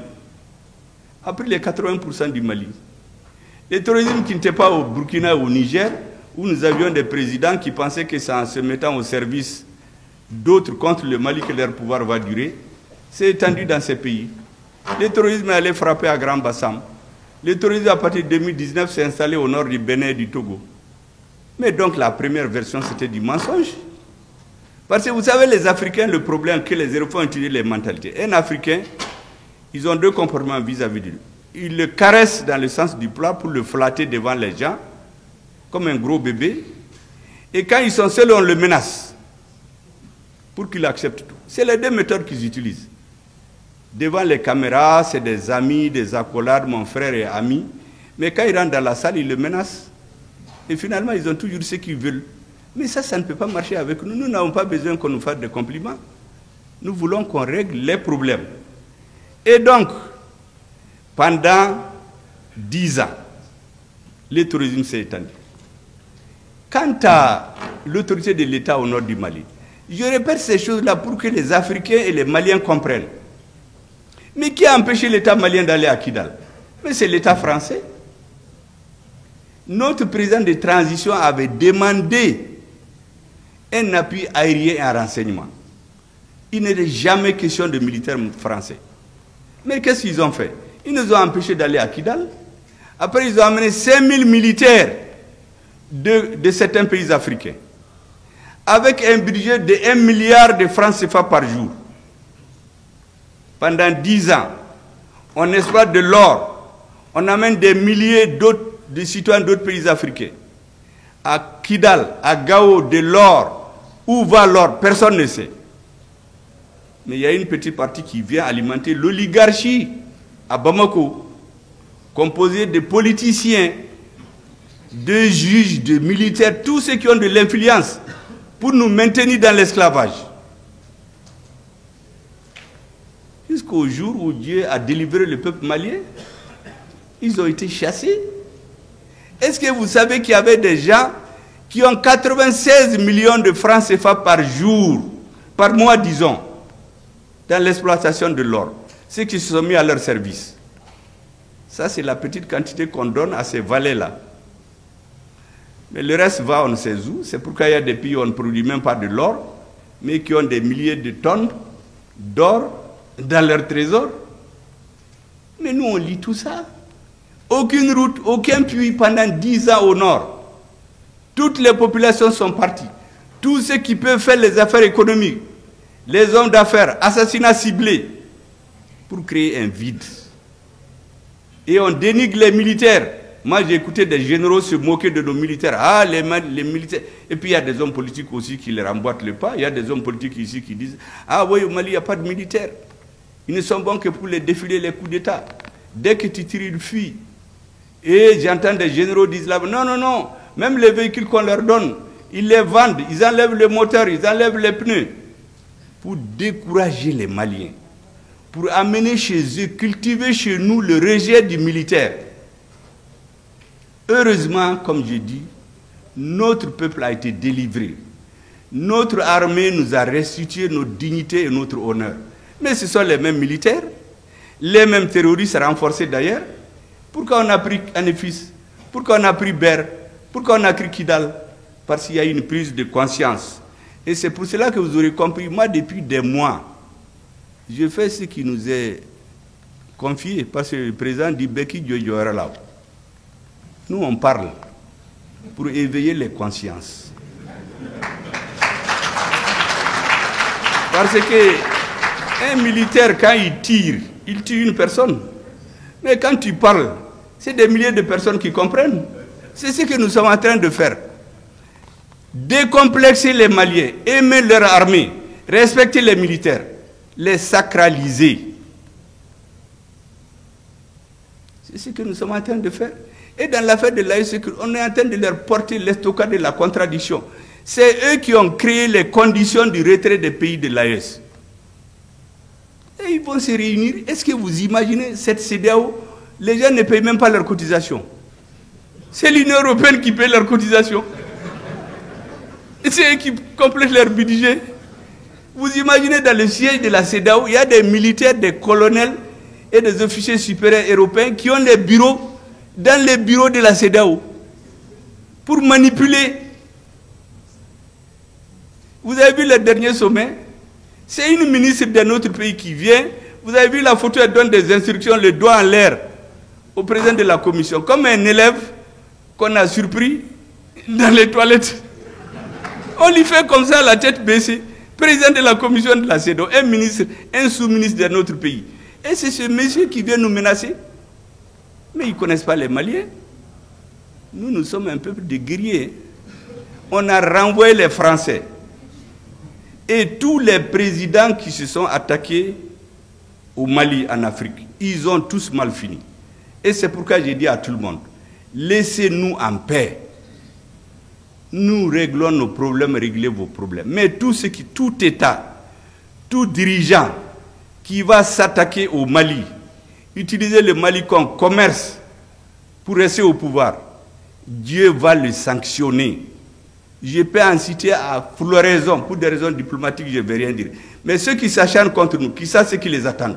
a pris les 80% du Mali. Le terrorisme qui n'était pas au Burkina et au Niger, où nous avions des présidents qui pensaient que c'est en se mettant au service d'autres contre le Mali que leur pouvoir va durer, s'est étendu dans ces pays. Le terrorisme est allé frapper à Grand Bassam. Le terrorisme, à partir de 2019, s'est installé au nord du Bénin et du Togo. Mais donc la première version, c'était du mensonge. Parce que vous savez, les Africains, le problème que les Européens ont utilisé les mentalités. Un Africain, ils ont deux comportements vis-à-vis de lui. Ils le caressent dans le sens du plat pour le flatter devant les gens, comme un gros bébé. Et quand ils sont seuls, on le menace pour qu'il accepte tout. C'est les deux méthodes qu'ils utilisent. Devant les caméras, c'est des amis, des accolades, mon frère et ami. Mais quand ils rentrent dans la salle, ils le menacent. Et finalement, ils ont toujours ce qu'ils veulent. Mais ça ne peut pas marcher avec nous. Nous n'avons pas besoin qu'on nous fasse des compliments. Nous voulons qu'on règle les problèmes. Et donc, pendant 10 ans, le terrorisme s'est étendu. Quant à l'autorité de l'État au nord du Mali, je répète ces choses-là pour que les Africains et les Maliens comprennent. Mais qui a empêché l'État malien d'aller à Kidal? Mais c'est l'État français. Notre président de transition avait demandé un appui aérien et un renseignement. Il n'était jamais question de militaires français. Mais qu'est-ce qu'ils ont fait? Ils nous ont empêchés d'aller à Kidal. Après, ils ont amené 5000 militaires de certains pays africains, avec un budget de 1 milliard de francs CFA par jour. Pendant 10 ans, on exploite de l'or, on amène des milliers de citoyens d'autres pays africains. À Kidal, à Gao, de l'or. Où va l'or? Personne ne sait. Mais il y a une petite partie qui vient alimenter l'oligarchie à Bamako, composée de politiciens, de juges, de militaires, tous ceux qui ont de l'influence pour nous maintenir dans l'esclavage. Jusqu'au jour où Dieu a délivré le peuple malien, ils ont été chassés. Est-ce que vous savez qu'il y avait des gens qui ont 96 millions de francs CFA par jour, par mois disons, dans l'exploitation de l'or, ceux qui se sont mis à leur service? Ça, c'est la petite quantité qu'on donne à ces valets-là. Mais le reste va, on ne sait où. C'est pourquoi il y a des pays où on ne produit même pas de l'or, mais qui ont des milliers de tonnes d'or dans leur trésor. Mais nous, on lit tout ça. Aucune route, aucun puits pendant 10 ans au nord. Toutes les populations sont parties. Tous ceux qui peuvent faire les affaires économiques, les hommes d'affaires, assassinats ciblés, pour créer un vide. Et on dénigre les militaires. Moi, j'ai écouté des généraux se moquer de nos militaires. Ah, les militaires. Et puis, il y a des hommes politiques aussi qui les remboîtent le pas. Il y a des hommes politiques ici qui disent, ah oui, au Mali, il n'y a pas de militaires. Ils ne sont bons que pour les défiler les coups d'État. Dès que tu tires, ils fuient. Et j'entends des généraux dire là, non, non, non. Même les véhicules qu'on leur donne, ils les vendent. Ils enlèvent le moteur, ils enlèvent les pneus. Pour décourager les Maliens. Pour amener chez eux, cultiver chez nous le rejet du militaire. Heureusement, comme je dis, notre peuple a été délivré. Notre armée nous a restitué notre dignité et notre honneur. Mais ce sont les mêmes militaires, les mêmes terroristes renforcés d'ailleurs. Pourquoi on a pris Anefis? Pourquoi on a pris Ber? Pourquoi on a pris Kidal? Parce qu'il y a une prise de conscience. Et c'est pour cela que vous aurez compris, moi depuis des mois, je fais ce qui nous est confié, parce que le président dit Beki Dioyoara là. Nous, on parle pour éveiller les consciences. Parce que un militaire, quand il tire une personne. Mais quand tu parles, c'est des milliers de personnes qui comprennent. C'est ce que nous sommes en train de faire. Décomplexer les Maliens, aimer leur armée, respecter les militaires, les sacraliser. C'est ce que nous sommes en train de faire. Et dans l'affaire de l'AES, on est en train de leur porter l'estocade de la contradiction. C'est eux qui ont créé les conditions du retrait des pays de l'AES. Et ils vont se réunir. Est-ce que vous imaginez cette CEDEAO? Les gens ne payent même pas leurs cotisations. C'est l'Union européenne qui paye leurs cotisations. Et c'est eux qui complètent leur budget. Vous imaginez dans le siège de la CEDEAO, il y a des militaires, des colonels et des officiers supérieurs européens qui ont des bureaux dans les bureaux de la CEDEAO pour manipuler. Vous avez vu le dernier sommet? C'est une ministre d'un autre pays qui vient. Vous avez vu la photo, elle donne des instructions, le doigt en l'air au président de la commission, comme un élève qu'on a surpris dans les toilettes. On lui fait comme ça, la tête baissée. Président de la commission de la CEDEAO, un ministre, un sous-ministre d'un autre pays. Et c'est ce monsieur qui vient nous menacer. Mais ils ne connaissent pas les Maliens. Nous, nous sommes un peuple de guerriers. On a renvoyé les Français. Et tous les présidents qui se sont attaqués au Mali, en Afrique, ils ont tous mal fini. Et c'est pourquoi j'ai dit à tout le monde, laissez-nous en paix. nous réglons nos problèmes, réglez vos problèmes. Mais tout État, tout dirigeant qui va s'attaquer au Mali, utiliser le Mali comme commerce pour rester au pouvoir, Dieu va le sanctionner. Je peux en citer à floraison, pour des raisons diplomatiques, je ne vais rien dire. Mais ceux qui s'acharnent contre nous, qui savent ce qui les attend,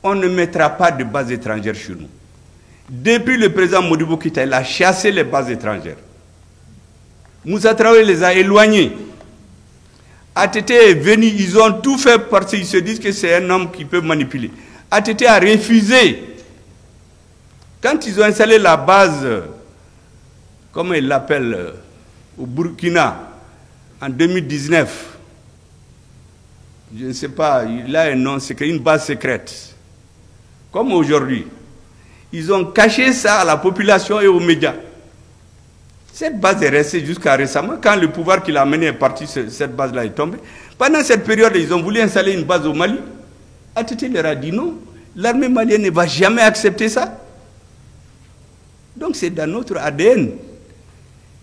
on ne mettra pas de bases étrangères chez nous. Depuis le président Modibo Keïta, il a chassé les bases étrangères. Moussa Traoré les a éloignés. ATT est venu, ils ont tout fait parce qu'ils se disent que c'est un homme qui peut manipuler. ATT a refusé. Quand ils ont installé la base, comment ils l'appellent, au Burkina, en 2019, je ne sais pas, il a un nom secret, une base secrète. Comme aujourd'hui, ils ont caché ça à la population et aux médias. Cette base est restée jusqu'à récemment. Quand le pouvoir qu'il a amené est parti, cette base-là est tombée. Pendant cette période, ils ont voulu installer une base au Mali. ATT leur a dit non. L'armée malienne ne va jamais accepter ça. Donc c'est dans notre ADN.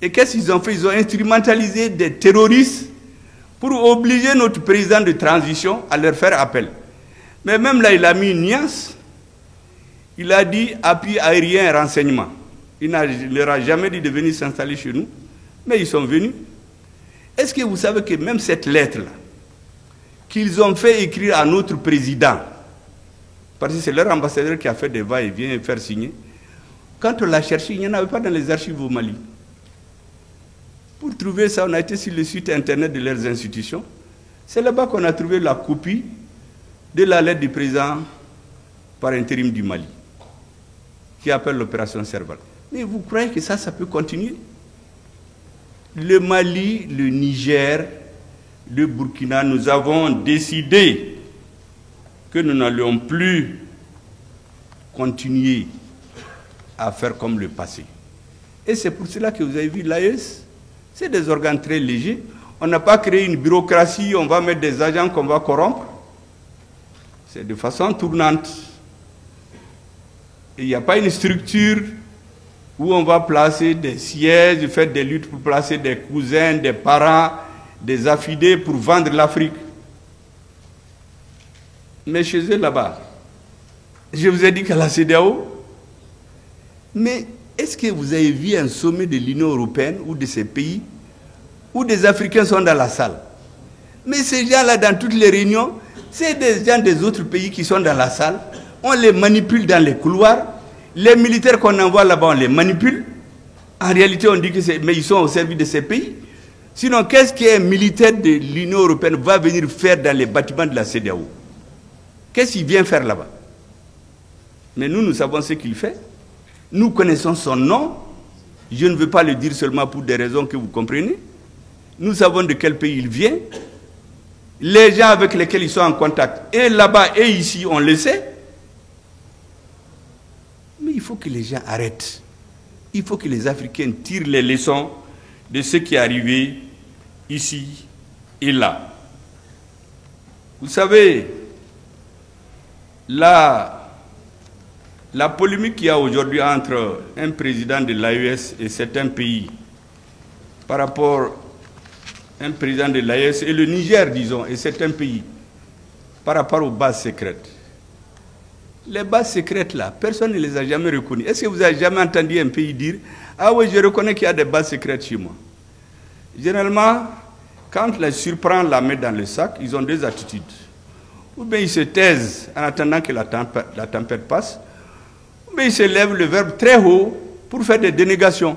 Et qu'est-ce qu'ils ont fait? Ils ont instrumentalisé des terroristes pour obliger notre président de transition à leur faire appel. Mais même là, il a mis une nuance. Il a dit appui aérien et renseignement. Il ne leur a jamais dit de venir s'installer chez nous. Mais ils sont venus. Est-ce que vous savez que même cette lettre-là, qu'ils ont fait écrire à notre président, parce que c'est leur ambassadeur qui a fait des va-et-vient et faire signer, quand on l'a cherché, il n'y en avait pas dans les archives au Mali. Pour trouver ça, on a été sur le site internet de leurs institutions. C'est là-bas qu'on a trouvé la copie de la lettre du président par intérim du Mali, qui appelle l'opération Serval. Mais vous croyez que ça peut continuer? Le Mali, le Niger, le Burkina, nous avons décidé que nous n'allions plus continuer à faire comme le passé. Et c'est pour cela que vous avez vu l'AES, c'est des organes très légers. On n'a pas créé une bureaucratie, on va mettre des agents qu'on va corrompre. C'est de façon tournante. Il n'y a pas une structure où on va placer des sièges, faire des luttes pour placer des cousins, des parents, des affidés pour vendre l'Afrique. Mais chez eux là-bas, je vous ai dit qu'à la CEDEAO, mais est-ce que vous avez vu un sommet de l'Union européenne ou de ces pays où des Africains sont dans la salle? Mais ces gens-là, dans toutes les réunions, c'est des gens des autres pays qui sont dans la salle. On les manipule dans les couloirs. Les militaires qu'on envoie là-bas, on les manipule. En réalité, on dit que c'est... Mais ils sont au service de ces pays. Sinon, qu'est-ce qu'un militaire de l'Union européenne va venir faire dans les bâtiments de la CEDEAO? Qu'est-ce qu'il vient faire là-bas? Mais nous savons ce qu'il fait. Nous connaissons son nom. Je ne veux pas le dire seulement pour des raisons que vous comprenez. Nous savons de quel pays il vient. Les gens avec lesquels ils sont en contact, et là-bas et ici, on le sait. Mais il faut que les gens arrêtent. Il faut que les Africains tirent les leçons de ce qui est arrivé ici et là. Vous savez, la polémique qu'il y a aujourd'hui entre un président de l'AES et certains pays par rapport à un président de l'AES et le Niger, disons, et certains pays par rapport aux bases secrètes. Les bases secrètes là, personne ne les a jamais reconnues. Est-ce que vous avez jamais entendu un pays dire « Ah oui, je reconnais qu'il y a des bases secrètes chez moi ». Généralement, quand les surprend la main dans le sac, ils ont deux attitudes. Ou bien ils se taisent en attendant que la tempête passe, ou bien ils se lèvent le verbe très haut pour faire des dénégations.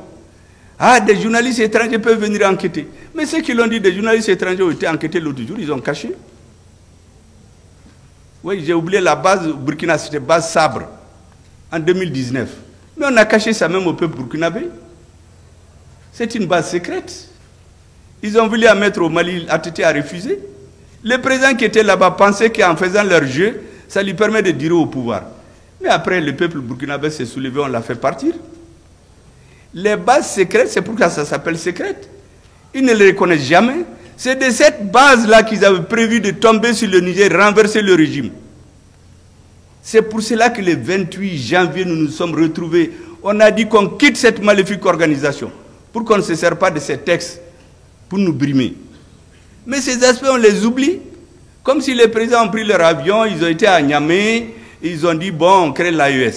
Ah, des journalistes étrangers peuvent venir enquêter. Mais ceux qui l'ont dit, des journalistes étrangers ont été enquêtés l'autre jour, ils ont caché. Oui, j'ai oublié la base au Burkina, c'était base Sabre, en 2019. Mais on a caché ça même au peuple burkinabé. C'est une base secrète. Ils ont voulu la mettre au Mali, ATT a refusé. Le président qui était là-bas pensait qu'en faisant leur jeu, ça lui permet de durer au pouvoir. Mais après, le peuple burkinabé s'est soulevé, on l'a fait partir. Les bases secrètes, c'est pourquoi ça s'appelle secrète. Ils ne les reconnaissent jamais. C'est de cette base-là qu'ils avaient prévu de tomber sur le Niger, renverser le régime. C'est pour cela que le 28 janvier, nous nous sommes retrouvés. On a dit qu'on quitte cette maléfique organisation pour qu'on ne se serve pas de ces textes pour nous brimer. Mais ces aspects, on les oublie. Comme si les présidents ont pris leur avion, ils ont été à Niamey, ils ont dit, bon, on crée l'AES.